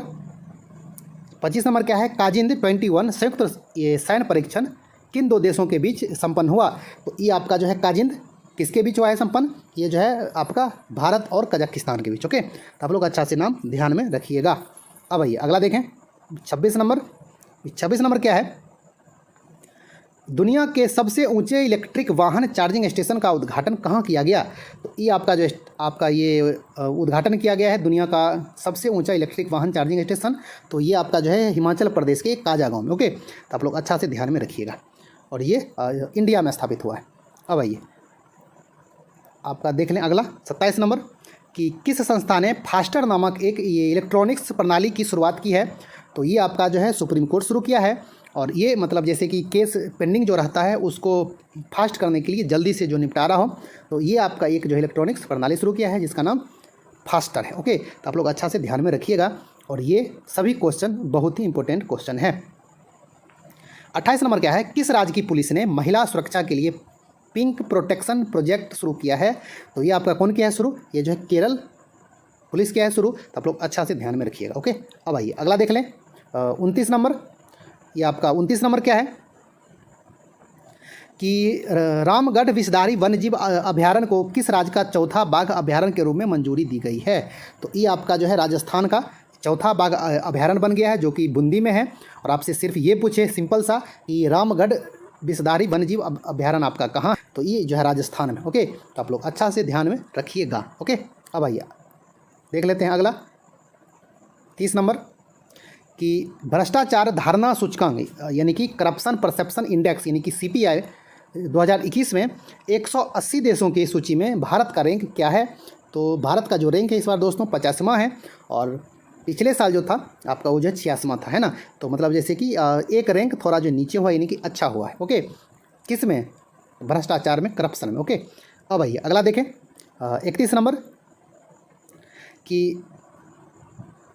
क्या है? काजिंद 21 संयुक्त ये सैन्य परीक्षण किन 2 देशों के बीच संपन्न हुआ? तो ये आपका जो है काजिंद किसके बीच हुआ है संपन्न? ये जो है आपका भारत और कजाकिस्तान के बीच। ओके, तो आप लोग अच्छा से नाम ध्यान में रखिएगा। अब आइए अगला देखें 26 नंबर क्या है? दुनिया के सबसे ऊंचे इलेक्ट्रिक वाहन चार्जिंग स्टेशन का उद्घाटन कहाँ किया गया? तो ये आपका जो आपका ये उद्घाटन किया गया है दुनिया का सबसे ऊंचा इलेक्ट्रिक वाहन चार्जिंग स्टेशन। तो ये आपका जो है हिमाचल प्रदेश के काजा गाँव में। ओके, तो आप लोग अच्छा से ध्यान में रखिएगा, और ये इंडिया में स्थापित हुआ है। अब आइए आपका देख लें अगला 27 नंबर कि किस संस्था ने फास्टर नामक एक ये इलेक्ट्रॉनिक्स प्रणाली की शुरुआत की है? तो ये आपका जो है सुप्रीम कोर्ट शुरू किया है, और ये मतलब जैसे कि केस पेंडिंग जो रहता है उसको फास्ट करने के लिए, जल्दी से जो निपटारा हो, तो ये आपका एक जो इलेक्ट्रॉनिक्स प्रणाली शुरू किया है जिसका नाम फास्टर है। ओके, तो आप लोग अच्छा से ध्यान में रखिएगा, और ये सभी क्वेश्चन बहुत ही इंपॉर्टेंट क्वेश्चन है। 28 नंबर क्या है? किस राज्य की पुलिस ने महिला सुरक्षा के लिए पिंक प्रोटेक्शन प्रोजेक्ट शुरू किया है? तो ये आपका कौन किया है शुरू? ये जो है केरल पुलिस किया है शुरू। तो आप लोग अच्छा से ध्यान में रखिएगा। ओके, अब आइए अगला देख लें 29 नंबर। ये आपका 29 नंबर क्या है कि रामगढ़ विषधारी वन्यजीव अभयारण्य को किस राज्य का चौथा बाघ अभयारण्य के रूप में मंजूरी दी गई है? तो ये आपका जो है राजस्थान का चौथा बाघ अभयारण्य बन गया है, जो कि बूंदी में है। और आपसे सिर्फ ये पूछे सिंपल सा कि रामगढ़ विषधारी वन्यजीव अभयारण्य आपका कहाँ, तो ये जो है राजस्थान में। ओके, तो आप लोग अच्छा से ध्यान में रखिएगा। ओके, अब आइए देख लेते हैं अगला 30 नंबर कि भ्रष्टाचार धारणा सूचकांक यानी कि करप्शन परसेप्शन इंडेक्स यानी कि CPI 2021 में 180 देशों की सूची में भारत का रैंक क्या है? तो भारत का जो रैंक है इस बार दोस्तों 50वां है, और पिछले साल जो था आपका वो जो 86वां था, है ना। तो मतलब जैसे कि एक रैंक थोड़ा जो नीचे हुआ यानी कि अच्छा हुआ है। ओके, किस में? भ्रष्टाचार में, करप्शन में। ओके, अब आइए अगला देखें 31 नंबर कि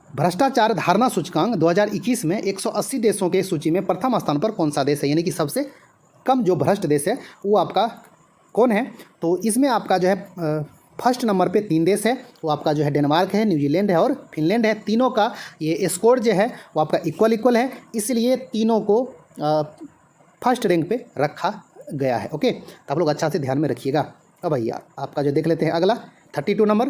भ्रष्टाचार धारणा सूचकांक 2021 में 180 देशों के सूची में प्रथम स्थान पर कौन सा देश है, यानी कि सबसे कम जो भ्रष्ट देश है वो आपका कौन है? तो इसमें आपका जो है फर्स्ट नंबर पे 3 देश है, वो आपका जो है डेनमार्क है, न्यूजीलैंड है और फिनलैंड है। तीनों का ये स्कोर जो है वो आपका इक्वल है, इसलिए तीनों को फर्स्ट रैंक पे रखा गया है। ओके, तो आप लोग अच्छा से ध्यान में रखिएगा। अब भैया आपका जो देख लेते हैं अगला 32 नंबर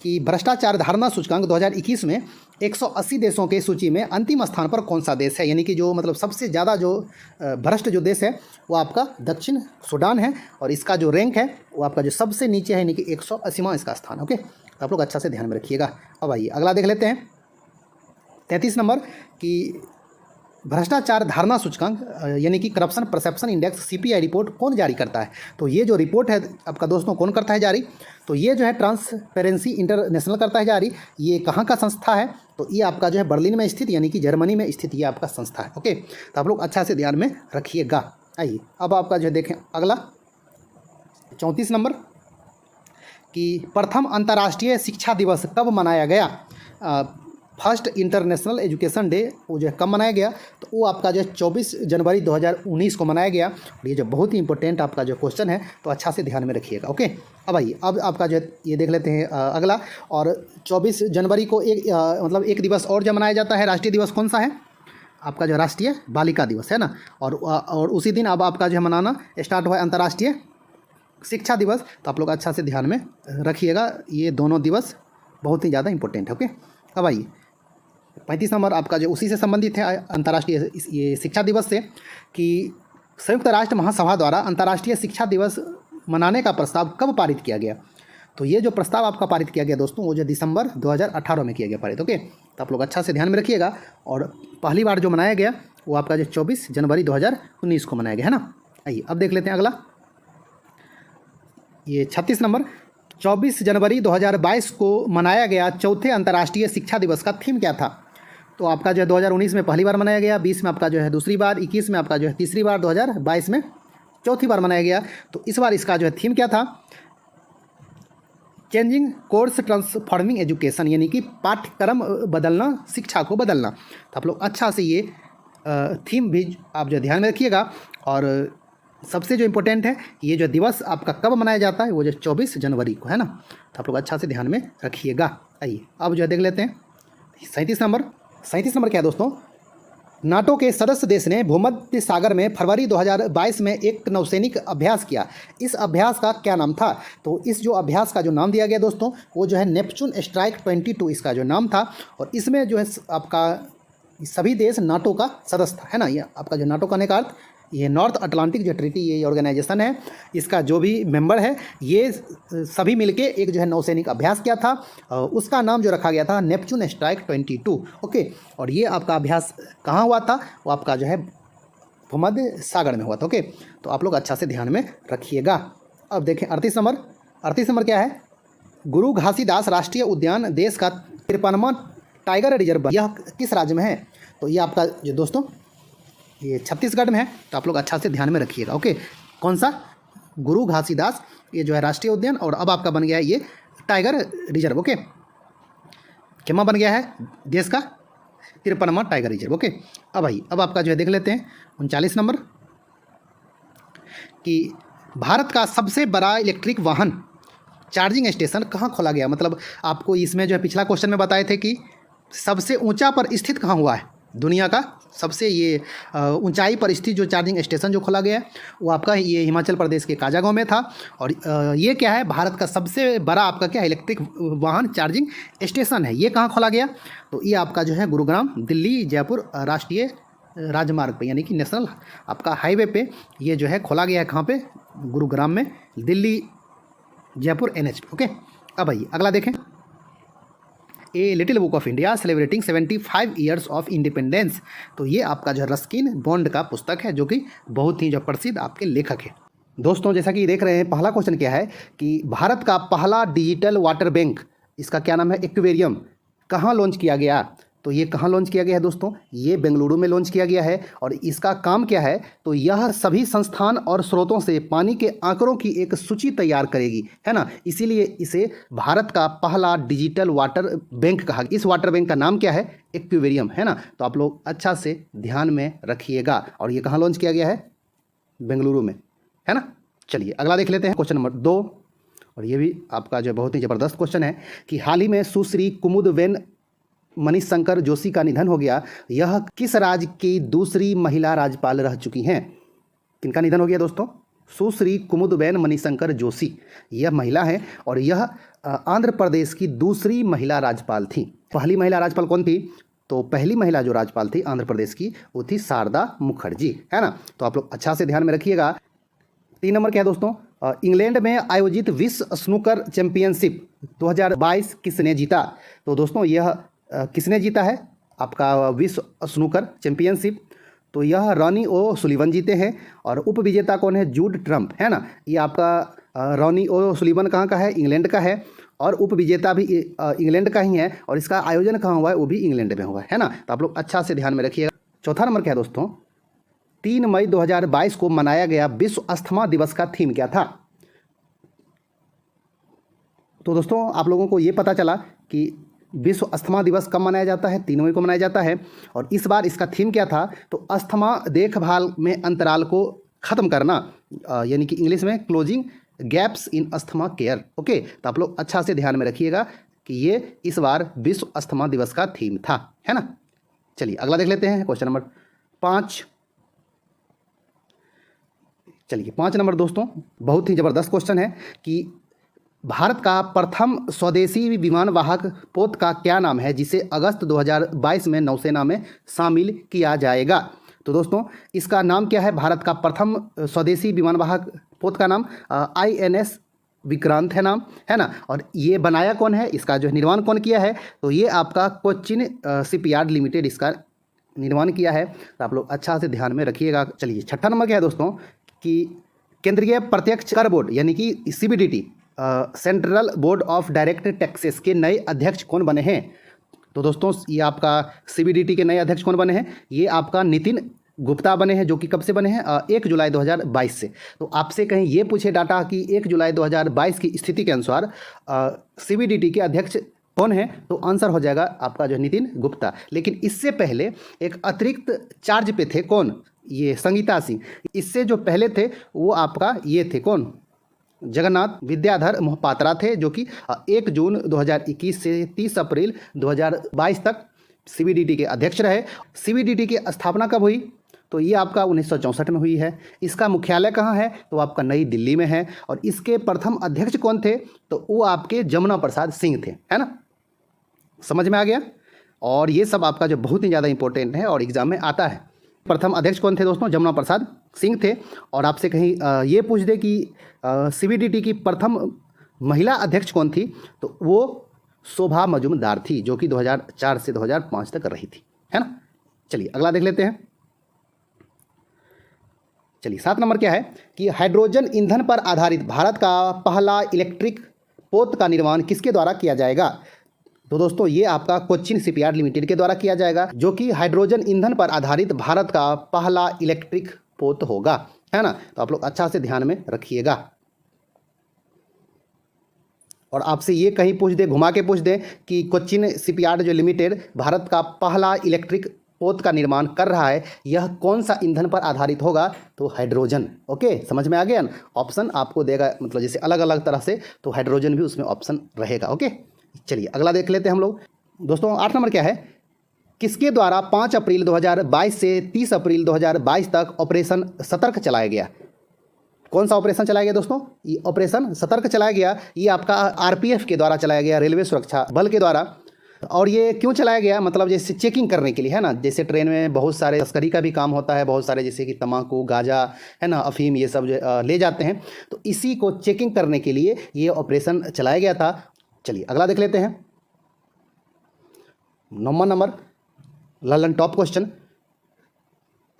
कि भ्रष्टाचार धारणा सूचकांक 2021 में 180 देशों के सूची में अंतिम स्थान पर कौन सा देश है, यानी कि जो मतलब सबसे ज़्यादा जो भ्रष्ट जो देश है वो आपका दक्षिण सूडान है, और इसका जो रैंक है वो आपका जो सबसे नीचे है यानी कि 180वां इसका स्थान। ओके, तो आप लोग अच्छा से ध्यान में रखिएगा। अब आइए अगला देख लेते हैं 33 नंबर कि भ्रष्टाचार धारणा सूचकांक यानी कि corruption perception index CPI report कौन जारी करता है? तो ये जो रिपोर्ट है आपका दोस्तों कौन करता है जारी? तो ये जो है ट्रांसपेरेंसी इंटरनेशनल करता है जारी। ये कहाँ का संस्था है? तो ये आपका जो है बर्लिन में स्थित यानी कि जर्मनी में स्थित ये आपका संस्था है। ओके, तो आप लोग अच्छा से ध्यान में रखिएगा। आइए अब आपका जो देखें अगला 34 नंबर कि प्रथम अंतर्राष्ट्रीय शिक्षा दिवस कब मनाया गया? फर्स्ट इंटरनेशनल एजुकेशन डे वो जो है कब मनाया गया? तो वो आपका जो 24 जनवरी 2019 को मनाया गया। और ये जो बहुत ही इंपॉर्टेंट आपका जो क्वेश्चन है, तो अच्छा से ध्यान में रखिएगा। ओके, अब आइए अब आपका जो ये देख लेते हैं अगला। और 24 जनवरी को मतलब एक दिवस और जो मनाया जाता है, राष्ट्रीय दिवस कौन सा है? आपका जो राष्ट्रीय बालिका दिवस है ना। और उसी दिन अब आपका जो है मनाना स्टार्ट हुआ है अंतर्राष्ट्रीय शिक्षा दिवस। तो आप लोग अच्छा से ध्यान में रखिएगा, ये दोनों दिवस बहुत ही ज़्यादा इंपॉर्टेंट है। ओके, अब आइए 35 नंबर आपका जो उसी से संबंधित है अंतर्राष्ट्रीय ये शिक्षा दिवस से कि संयुक्त राष्ट्र महासभा द्वारा अंतर्राष्ट्रीय शिक्षा दिवस मनाने का प्रस्ताव कब पारित किया गया? तो ये जो प्रस्ताव आपका पारित किया गया दोस्तों वो जो दिसंबर 2018 में किया गया पारित। ओके, तो आप लोग अच्छा से ध्यान में रखिएगा। और पहली बार जो मनाया गया वो आपका जो 24 जनवरी 2019 को मनाया गया है ना। आइए अब देख लेते हैं अगला ये 36 नंबर 24 जनवरी 2022 को मनाया गया चौथे अंतर्राष्ट्रीय शिक्षा दिवस का थीम क्या था? तो आपका जो है 2019 में पहली बार मनाया गया, 20 में आपका जो है दूसरी बार, 21 में आपका जो है तीसरी बार, 2022 में चौथी बार मनाया गया। तो इस बार इसका जो है थीम क्या था? चेंजिंग कोर्स ट्रांसफॉर्मिंग एजुकेशन, यानी कि पाठ्यक्रम बदलना, शिक्षा को बदलना। तो आप लोग अच्छा से ये थीम भी आप जो ध्यान में रखिएगा। और सबसे जो इम्पोर्टेंट है ये जो दिवस आपका कब मनाया जाता है वो जो 24 जनवरी को है ना। तो आप लोग अच्छा से ध्यान में रखिएगा। आइए अब जो देख लेते हैं 37 नंबर। 37 नंबर क्या है दोस्तों? नाटो के सदस्य देश ने भूमध्य सागर में फरवरी 2022 में एक नौसैनिक अभ्यास किया। इस अभ्यास का क्या नाम था? तो इस जो अभ्यास का जो नाम दिया गया दोस्तों वो जो है नेपच्यून स्ट्राइक 22 इसका जो नाम था। और इसमें जो है आपका सभी देश नाटो का सदस्य था, है ना। ये आपका जो नाटो कहने का अर्थ ये नॉर्थ अटलांटिक जो ट्रीटी ये ऑर्गेनाइजेशन है, इसका जो भी मेंबर है ये सभी मिलके एक जो है नौसैनिक अभ्यास किया था। उसका नाम जो रखा गया था नेपच्यून स्ट्राइक 22। ओके, और ये आपका अभ्यास कहाँ हुआ था? वो आपका जो है भूमध्य सागर में हुआ था। ओके, तो आप लोग अच्छा से ध्यान में रखिएगा। अब देखें 38 नंबर। 38 नंबर क्या है? गुरु घासीदास राष्ट्रीय उद्यान देश का 53वां टाइगर रिजर्व, यह किस राज्य में है? तो ये आपका जो दोस्तों ये छत्तीसगढ़ में है। तो आप लोग अच्छा से ध्यान में रखिएगा। ओके, कौन सा? गुरु घासीदास ये जो है राष्ट्रीय उद्यान, और अब आपका बन गया है ये टाइगर रिजर्व। ओके, क्या बन गया है? देश का 53वां टाइगर रिजर्व। ओके, अब भाई अब आपका जो है देख लेते हैं 39 नंबर कि भारत का सबसे बड़ा इलेक्ट्रिक वाहन चार्जिंग स्टेशन कहाँ खोला गया? मतलब आपको इसमें जो है पिछला क्वेश्चन में बताए थे कि सबसे ऊंचा पर स्थित कहाँ हुआ है, दुनिया का सबसे ये ऊंचाई पर स्थित जो चार्जिंग स्टेशन जो खोला गया है वो आपका ये हिमाचल प्रदेश के काजागांव में था। और ये क्या है, भारत का सबसे बड़ा आपका क्या इलेक्ट्रिक वाहन चार्जिंग स्टेशन है। ये कहाँ खोला गया, तो ये आपका जो है गुरुग्राम दिल्ली जयपुर राष्ट्रीय राजमार्ग पे, यानी कि नेशनल आपका हाईवे पे ये जो है खोला गया है। कहाँ पे, गुरुग्राम में, दिल्ली जयपुर NH पे। ओके, अब आइए अगला देखें। A little book of India celebrating 75 years of independence. तो ये आपका जो रस्किन बॉन्ड का पुस्तक है, जो कि बहुत ही जो प्रसिद्ध आपके लेखक है। दोस्तों जैसा कि देख रहे हैं, पहला क्वेश्चन क्या है कि भारत का पहला डिजिटल वाटर बैंक, इसका क्या नाम है, एक्वेरियम, कहाँ लॉन्च किया गया। तो ये कहाँ लॉन्च किया गया है दोस्तों, ये बेंगलुरु में लॉन्च किया गया है। और इसका काम क्या है, तो यह सभी संस्थान और स्रोतों से पानी के आंकड़ों की एक सूची तैयार करेगी, है ना। इसीलिए इसे भारत का पहला डिजिटल वाटर बैंक कहा। इस वाटर बैंक का नाम क्या है, एक्वेरियम, है ना। तो आप लोग अच्छा से ध्यान में रखिएगा। और ये कहाँ लॉन्च किया गया है, बेंगलुरु में, है ना। चलिए अगला देख लेते हैं, क्वेश्चन नंबर 2। और ये भी आपका जो बहुत ही ज़बरदस्त क्वेश्चन है कि हाल ही में सुश्री कुमुदवेन मणिशंकर जोशी का निधन हो गया। यह किस राज्य की दूसरी महिला राज्यपाल रह चुकी हैं। किनका निधन हो गया दोस्तों, सुश्री कुमुदवेन मणिशंकर जोशी, यह महिला है और यह आंध्र प्रदेश की दूसरी महिला राज्यपाल थी। पहली महिला राज्यपाल कौन थी, तो पहली महिला जो राज्यपाल थी आंध्र प्रदेश की वो थी शारदा मुखर्जी, है ना। तो आप लोग अच्छा से ध्यान में रखिएगा। 3 नंबर क्या है दोस्तों, इंग्लैंड में आयोजित विश्व स्नूकर चैंपियनशिप 2022 किसने जीता। तो दोस्तों यह किसने जीता है आपका विश्व स्नूकर चैंपियनशिप, तो यह रॉनी ओ सुलिवन जीते हैं। और उपविजेता कौन है, जूड ट्रम्प, है ना। ये आपका रॉनी ओ सुलिवन कहाँ का है, इंग्लैंड का है। और उपविजेता भी इंग्लैंड का ही है। और इसका आयोजन कहाँ हुआ है, वो भी इंग्लैंड में हुआ है ना। तो आप लोग अच्छा से ध्यान में रखिएगा। चौथा नंबर क्या है दोस्तों, 3 मई 2022 को मनाया गया विश्व अस्थमा दिवस का थीम क्या था। तो दोस्तों आप लोगों को ये पता चला कि विश्व अस्थमा दिवस कब मनाया जाता है, 3 मई को मनाया जाता है। और इस बार इसका थीम क्या था, तो अस्थमा देखभाल में अंतराल को ख़त्म करना, यानी कि इंग्लिश में closing gaps in asthma care. Okay, तो आप लोग अच्छा से ध्यान में रखिएगा कि ये इस बार विश्व अस्थमा दिवस का थीम था, है ना। चलिए अगला देख लेते हैं, क्वेश्चन नंबर 5। चलिए 5 नंबर दोस्तों बहुत ही ज़बरदस्त क्वेश्चन है कि भारत का प्रथम स्वदेशी विमान वाहक पोत का क्या नाम है, जिसे अगस्त 2022 में नौसेना में शामिल किया जाएगा। तो दोस्तों इसका नाम क्या है, भारत का प्रथम स्वदेशी विमान वाहक पोत का नाम INS विक्रांत है नाम, है ना। और ये बनाया कौन है, इसका जो निर्माण कौन किया है, तो ये आपका कोचिन शिपयार्ड लिमिटेड इसका निर्माण किया है। तो आप लोग अच्छा से ध्यान में रखिएगा। चलिए 6ठा नंबर क्या है दोस्तों कि केंद्रीय प्रत्यक्ष कर बोर्ड यानी कि CBDT central board of direct taxes के नए अध्यक्ष कौन बने हैं। तो दोस्तों ये आपका CBDT के नए अध्यक्ष कौन बने हैं, ये आपका नितिन गुप्ता बने हैं, जो कि कब से बने हैं, 1 जुलाई 2022 से। तो आपसे कहीं ये पूछे डाटा कि 1 जुलाई 2022 की स्थिति के अनुसार CBDT के अध्यक्ष कौन है, तो आंसर हो जाएगा आपका जो नितिन गुप्ता। लेकिन इससे पहले एक अतिरिक्त चार्ज पे थे कौन, ये संगीता सिंह। इससे जो पहले थे वो आपका ये थे कौन, जगन्नाथ विद्याधर मोहपात्रा थे, जो कि 1 जून 2021 से 30 अप्रैल 2022 तक CBDT के अध्यक्ष रहे। CBDT की स्थापना कब हुई, तो ये आपका 1964 में हुई है। इसका मुख्यालय कहाँ है, तो आपका नई दिल्ली में है। और इसके प्रथम अध्यक्ष कौन थे, तो वो आपके जमुना प्रसाद सिंह थे, है ना। समझ में आ गया। और ये सब आपका जो बहुत ही ज़्यादा इंपॉर्टेंट है और एग्जाम में आता है। प्रथम अध्यक्ष कौन थे दोस्तों, जमुना प्रसाद सिंह थे। और आपसे कहीं ये पूछ दे कि CBDT की प्रथम महिला अध्यक्ष कौन थी, तो वो शोभा मजुमदार थी, जो कि 2004 से 2005 तक रही थी, है ना। चलिए अगला देख लेते हैं। चलिए 7 नंबर क्या है कि हाइड्रोजन ईंधन पर आधारित भारत का पहला इलेक्ट्रिक पोत का निर्माण किसके द्वारा किया जाएगा। तो दोस्तों ये आपका कोचिन शिपयार्ड लिमिटेड के द्वारा किया जाएगा, जो कि हाइड्रोजन ईंधन पर आधारित भारत का पहला इलेक्ट्रिक पोत होगा, है ना। तो आप लोग अच्छा से ध्यान में रखिएगा। और आपसे ये कहीं पूछ दे, घुमा के पूछ दे कि कोचिन शिपयार्ड जो लिमिटेड भारत का पहला इलेक्ट्रिक पोत का निर्माण कर रहा है, यह कौन सा ईंधन पर आधारित होगा, तो हाइड्रोजन। ओके, समझ में आ गया ना। ऑप्शन आपको देगा, मतलब जैसे अलग अलग तरह से, तो हाइड्रोजन भी उसमें ऑप्शन रहेगा। ओके, चलिए अगला देख लेते हैं हम लोग दोस्तों। 8 नंबर क्या है किसके द्वारा 5 अप्रैल 2022 से 30 अप्रैल 2022 तक ऑपरेशन सतर्क चलाया गया? कौन सा ऑपरेशन चलाया गया दोस्तों? ये ऑपरेशन सतर्क चलाया गया। ये आपका आरपीएफ के द्वारा चलाया गया, रेलवे सुरक्षा बल के द्वारा। और ये क्यों चलाया गया? मतलब जैसे चेकिंग करने के लिए, है ना। जैसे ट्रेन में बहुत सारे तस्करी का भी काम होता है, बहुत सारे जैसे कि तम्बाकू, गांजा, है ना, अफीम, ये सब ले जाते हैं। तो इसी को चेकिंग करने के लिए ये ऑपरेशन चलाया गया था। चलिए अगला देख लेते हैं। 9वां नंबर ललन टॉप क्वेश्चन,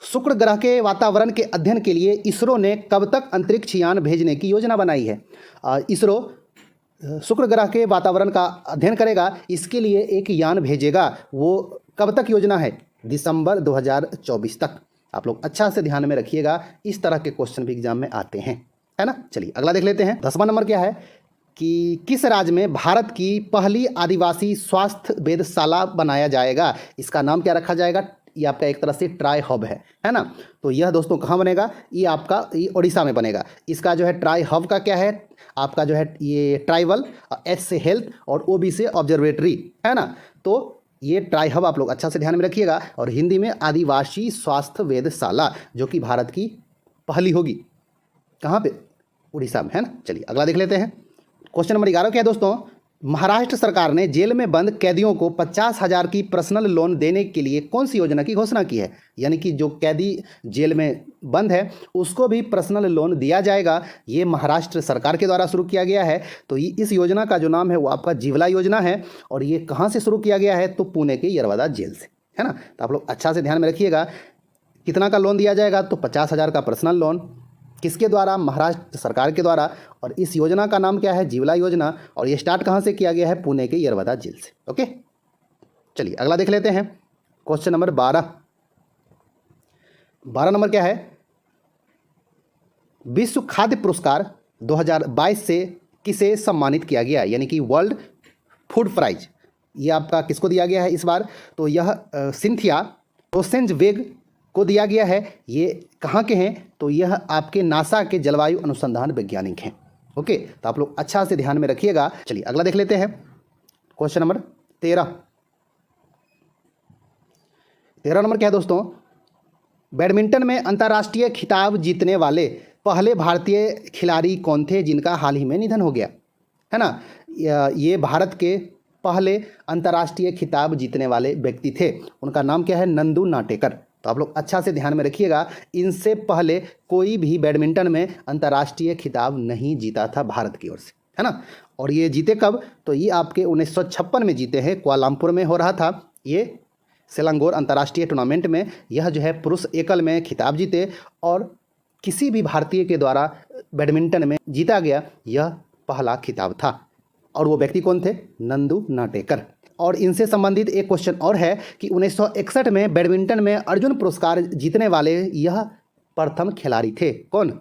शुक्र ग्रह के वातावरण के अध्ययन के लिए इसरो ने कब तक अंतरिक्ष यान भेजने की योजना बनाई है? इसरो शुक्र ग्रह के वातावरण का अध्ययन करेगा, इसके लिए एक यान भेजेगा। वो कब तक योजना है? दिसंबर 2024 तक। आप लोग अच्छा से ध्यान में रखिएगा, इस तरह के क्वेश्चन भी एग्जाम में आते हैं, है ना। चलिए अगला देख लेते हैं। 10वां नंबर क्या है कि किस राज्य में भारत की पहली आदिवासी स्वास्थ्य वेधशाला बनाया जाएगा? इसका नाम क्या रखा जाएगा? ये आपका एक तरह से ट्राई हब है ना। तो यह दोस्तों कहाँ बनेगा? ये आपका ये उड़ीसा में बनेगा। इसका जो है ट्राई हब का क्या है आपका जो है ये ट्राइबल, एच से हेल्थ और ओ बी से ऑब्जर्वेटरी, है ना। तो ये ट्राई हब आप लोग अच्छा से ध्यान में रखिएगा। और हिंदी में आदिवासी स्वास्थ्य वेधशाला, जो कि भारत की पहली होगी। कहाँ पे? उड़ीसा में, है ना। चलिए अगला देख लेते हैं। क्वेश्चन नंबर 11 क्या है दोस्तों? महाराष्ट्र सरकार ने जेल में बंद कैदियों को 50,000 की पर्सनल लोन देने के लिए कौन सी योजना की घोषणा की है? यानी कि जो कैदी जेल में बंद है उसको भी पर्सनल लोन दिया जाएगा। ये महाराष्ट्र सरकार के द्वारा शुरू किया गया है। तो इस योजना का जो नाम है वो आपका जीवला योजना है। और ये कहाँ से शुरू किया गया है? तो पुणे के यरवदा जेल से, है ना। तो आप लोग अच्छा से ध्यान में रखिएगा, कितना का लोन दिया जाएगा? तो 50,000 का पर्सनल लोन। किसके द्वारा? महाराष्ट्र सरकार के द्वारा। और इस योजना का नाम क्या है? जीवला योजना। और ये स्टार्ट कहाँ से किया गया है? पुणे के यरवदा जेल से। ओके, चलिए अगला देख लेते हैं। क्वेश्चन नंबर 12 नंबर क्या है? विश्व खाद्य पुरस्कार 2022 से किसे सम्मानित किया गया? यानी कि वर्ल्ड फूड प्राइज, ये आपका किसको दिया गया है इस बार? तो यह सिंथिया रोसेंजवेग को दिया गया है। ये कहाँ के हैं? तो यह आपके नासा के जलवायु अनुसंधान वैज्ञानिक हैं। ओके, तो आप लोग अच्छा से ध्यान में रखिएगा। चलिए अगला देख लेते हैं। क्वेश्चन नंबर 13 नंबर क्या है दोस्तों? बैडमिंटन में अंतर्राष्ट्रीय खिताब जीतने वाले पहले भारतीय खिलाड़ी कौन थे जिनका हाल ही में निधन हो गया, है ना। ये भारत के पहले अंतर्राष्ट्रीय खिताब जीतने वाले व्यक्ति थे। उनका नाम क्या है? नंदू नाटेकर। तो आप लोग अच्छा से ध्यान में रखिएगा, इनसे पहले कोई भी बैडमिंटन में अंतर्राष्ट्रीय खिताब नहीं जीता था भारत की ओर से, है ना। और ये जीते कब? तो ये आपके 1956 में जीते हैं। कुआलालंपुर में हो रहा था ये सेलांगोर अंतर्राष्ट्रीय टूर्नामेंट में। यह जो है पुरुष एकल में खिताब जीते और किसी भी भारतीय के द्वारा बैडमिंटन में जीता गया यह पहला खिताब था। और वो व्यक्ति कौन थे? नंदू नाटेकर। और इनसे संबंधित एक क्वेश्चन और है कि 1961 में बैडमिंटन में अर्जुन पुरस्कार जीतने वाले यह प्रथम खिलाड़ी थे। कौन?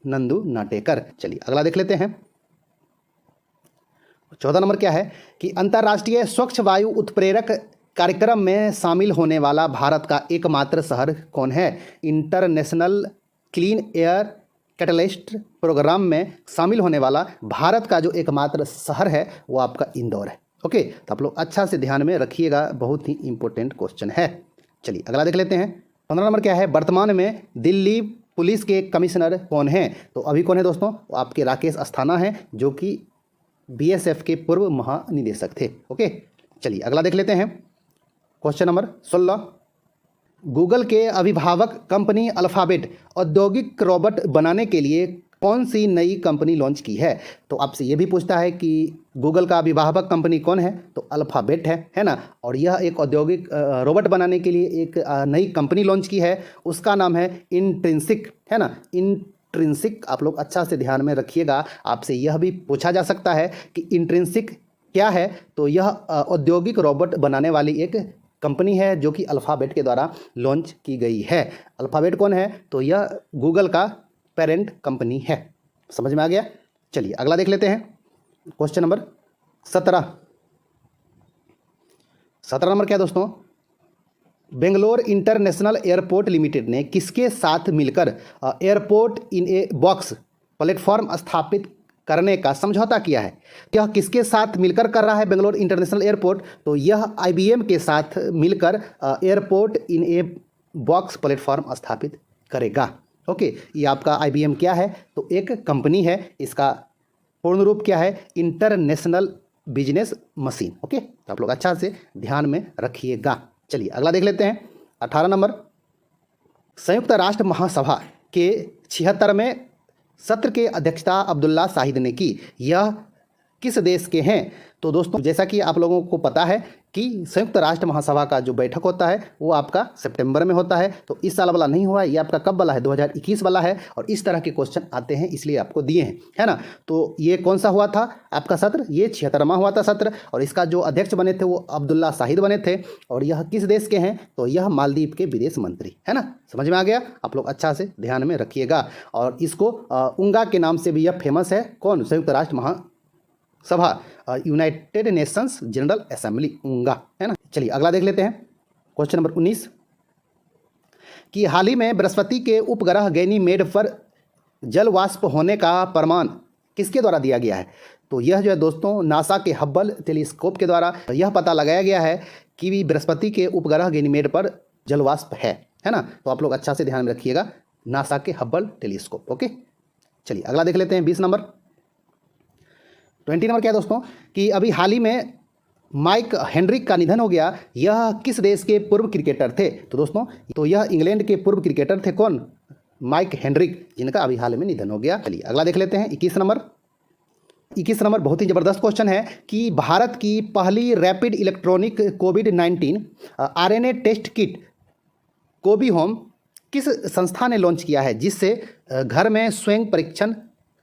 नंदू नाटेकर। चलिए अगला देख लेते हैं। 14 नंबर क्या है कि अंतर्राष्ट्रीय स्वच्छ वायु उत्प्रेरक कार्यक्रम में शामिल होने वाला भारत का एकमात्र शहर कौन है? International clean air catalyst programme में शामिल होने वाला भारत का जो एकमात्र शहर है वो आपका इंदौर है। ओके, तो आप लोग अच्छा से ध्यान में रखिएगा, बहुत ही इंपॉर्टेंट क्वेश्चन है। चलिए अगला देख लेते हैं। 15 नंबर क्या है? वर्तमान में दिल्ली पुलिस के कमिश्नर कौन हैं? तो अभी कौन है दोस्तों? आपके राकेश अस्थाना हैं, जो कि बीएसएफ के पूर्व महानिदेशक थे। ओके, चलिए अगला देख लेते हैं। क्वेश्चन नंबर 16, गूगल के अभिभावक कंपनी अल्फ़ाबेट औद्योगिक रोबोट बनाने के लिए कौन सी नई कंपनी लॉन्च की है? तो आपसे ये भी पूछता है कि गूगल का अभिभावक कंपनी कौन है? तो अल्फ़ाबेट है ना। और यह एक औद्योगिक रोबोट बनाने के लिए एक नई कंपनी लॉन्च की है, उसका नाम है इंट्रिंसिक, है ना। इंट्रिंसिक आप लोग अच्छा से ध्यान में रखिएगा। आपसे यह भी पूछा जा सकता है कि इंट्रिंसिक क्या है? तो यह औद्योगिक रोबोट बनाने वाली एक कंपनी है जो कि अल्फ़ाबेट के द्वारा लॉन्च की गई है। अल्फ़ाबेट कौन है? तो यह गूगल का पेरेंट कंपनी है। समझ में आ गया? चलिए अगला देख लेते हैं। क्वेश्चन नंबर 17 नंबर क्या है दोस्तों? बेंगलोर इंटरनेशनल एयरपोर्ट लिमिटेड ने किसके साथ मिलकर airport in a box platform स्थापित करने का समझौता किया है। यह किसके साथ मिलकर कर रहा है बेंगलोर इंटरनेशनल एयरपोर्ट? तो यह IBM के साथ मिलकर airport in a box platform स्थापित करेगा। ओके, ये आपका IBM क्या है? तो एक कंपनी है। इसका पूर्ण रूप क्या है? International business machine. ओके, तो आप लोग अच्छा से ध्यान में रखिएगा। चलिए अगला देख लेते हैं। 18 नंबर, संयुक्त राष्ट्र महासभा के 76वें सत्र के अध्यक्षता अब्दुल्ला शाहिद ने की। यह किस देश के हैं? तो दोस्तों जैसा कि आप लोगों को पता है कि संयुक्त राष्ट्र महासभा का जो बैठक होता है वो आपका सितंबर में होता है। तो इस साल वाला नहीं हुआ है, ये आपका कब वाला है? 2021 वाला है। और इस तरह के क्वेश्चन आते हैं इसलिए आपको दिए हैं, है ना। तो ये कौन सा हुआ था आपका सत्र? ये 76वां हुआ था सत्र। और इसका जो अध्यक्ष बने थे वो अब्दुल्ला शाहिद बने थे। और यह किस देश के हैं? तो यह मालदीव के विदेश मंत्री, है ना। समझ में आ गया? आप लोग अच्छा से ध्यान में रखिएगा। और इसको उंगा के नाम से भी यह फेमस है। कौन? संयुक्त राष्ट्र महासभा, यूनाइटेड नेशंस जनरल असेंबली, उंगा, है ना। चलिए अगला देख लेते हैं। क्वेश्चन नंबर 19 कि हाल ही में बृहस्पति के उपग्रह गैनीमेड पर जल वाष्प होने का प्रमाण किसके द्वारा दिया गया है? तो यह जो है दोस्तों नासा के हब्बल टेलीस्कोप के द्वारा यह पता लगाया गया है कि बृहस्पति के उपग्रह गैनीमेड पर जल वाष्प है ना। तो आप लोग अच्छा से ध्यान में रखिएगा, नासा के हब्बल टेलीस्कोप। ओके, चलिए अगला देख लेते हैं। 20 नंबर 20 नंबर क्या है दोस्तों कि अभी हाल ही में माइक हेनरिक का निधन हो गया। यह किस देश के पूर्व क्रिकेटर थे? तो दोस्तों तो यह इंग्लैंड के पूर्व क्रिकेटर थे। कौन? माइक हेनरिक, जिनका अभी हाल में निधन हो गया। चलिए अगला देख लेते हैं। 21 नंबर बहुत ही ज़बरदस्त क्वेश्चन है कि भारत की पहली रैपिड इलेक्ट्रॉनिक कोविड-19 RNA टेस्ट किट कोबी होम किस संस्था ने लॉन्च किया है, जिससे घर में स्वयं परीक्षण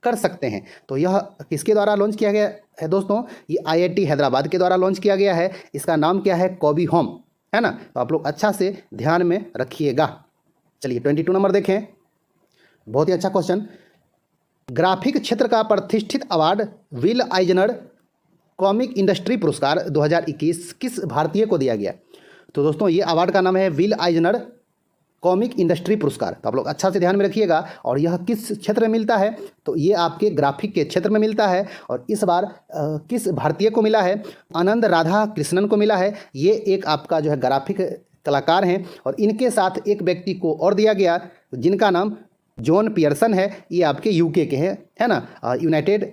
कर सकते हैं? तो यह किसके द्वारा लॉन्च किया गया है दोस्तों? ये IIT हैदराबाद के द्वारा लॉन्च किया गया है। इसका नाम क्या है? कोबी होम, है ना। तो आप लोग अच्छा से ध्यान में रखिएगा। चलिए 22 नंबर देखें। बहुत ही अच्छा क्वेश्चन। ग्राफिक क्षेत्र का प्रतिष्ठित अवार्ड विल आइजनर कॉमिक इंडस्ट्री पुरस्कार 2021 किस भारतीय को दिया गया? तो दोस्तों ये अवार्ड का नाम है विल आइजनर कॉमिक इंडस्ट्री पुरस्कार। तो आप लोग अच्छा से ध्यान में रखिएगा। और यह किस क्षेत्र में मिलता है? तो ये आपके ग्राफिक के क्षेत्र में मिलता है। और इस बार किस भारतीय को मिला है? आनंद राधा कृष्णन को मिला है। ये एक आपका जो है ग्राफिक कलाकार हैं। और इनके साथ एक व्यक्ति को और दिया गया जिनका नाम जॉन पियर्सन है। ये आपके UK के हैं, है ना, यूनाइटेड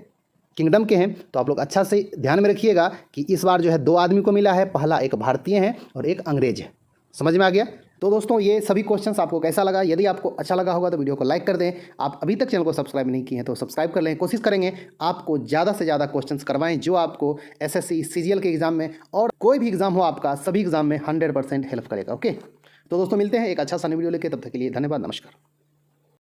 किंगडम के हैं। तो आप लोग अच्छा से ध्यान में रखिएगा कि इस बार जो है 2 आदमी को मिला है। पहला एक भारतीय है और एक अंग्रेज है। समझ में आ गया? तो दोस्तों ये सभी क्वेश्चंस आपको कैसा लगा? यदि आपको अच्छा लगा होगा तो वीडियो को लाइक कर दें। आप अभी तक चैनल को सब्सक्राइब नहीं किए हैं तो सब्सक्राइब कर लें। कोशिश करेंगे आपको ज़्यादा से ज़्यादा क्वेश्चंस करवाएं जो आपको SSC CGL के एग्जाम में और कोई भी एग्जाम हो आपका, सभी एग्जाम में 100% हेल्प करेगा। ओके, तो दोस्तों मिलते हैं एक अच्छा सा वीडियो लेके। तब तक के लिए धन्यवाद, नमस्कार।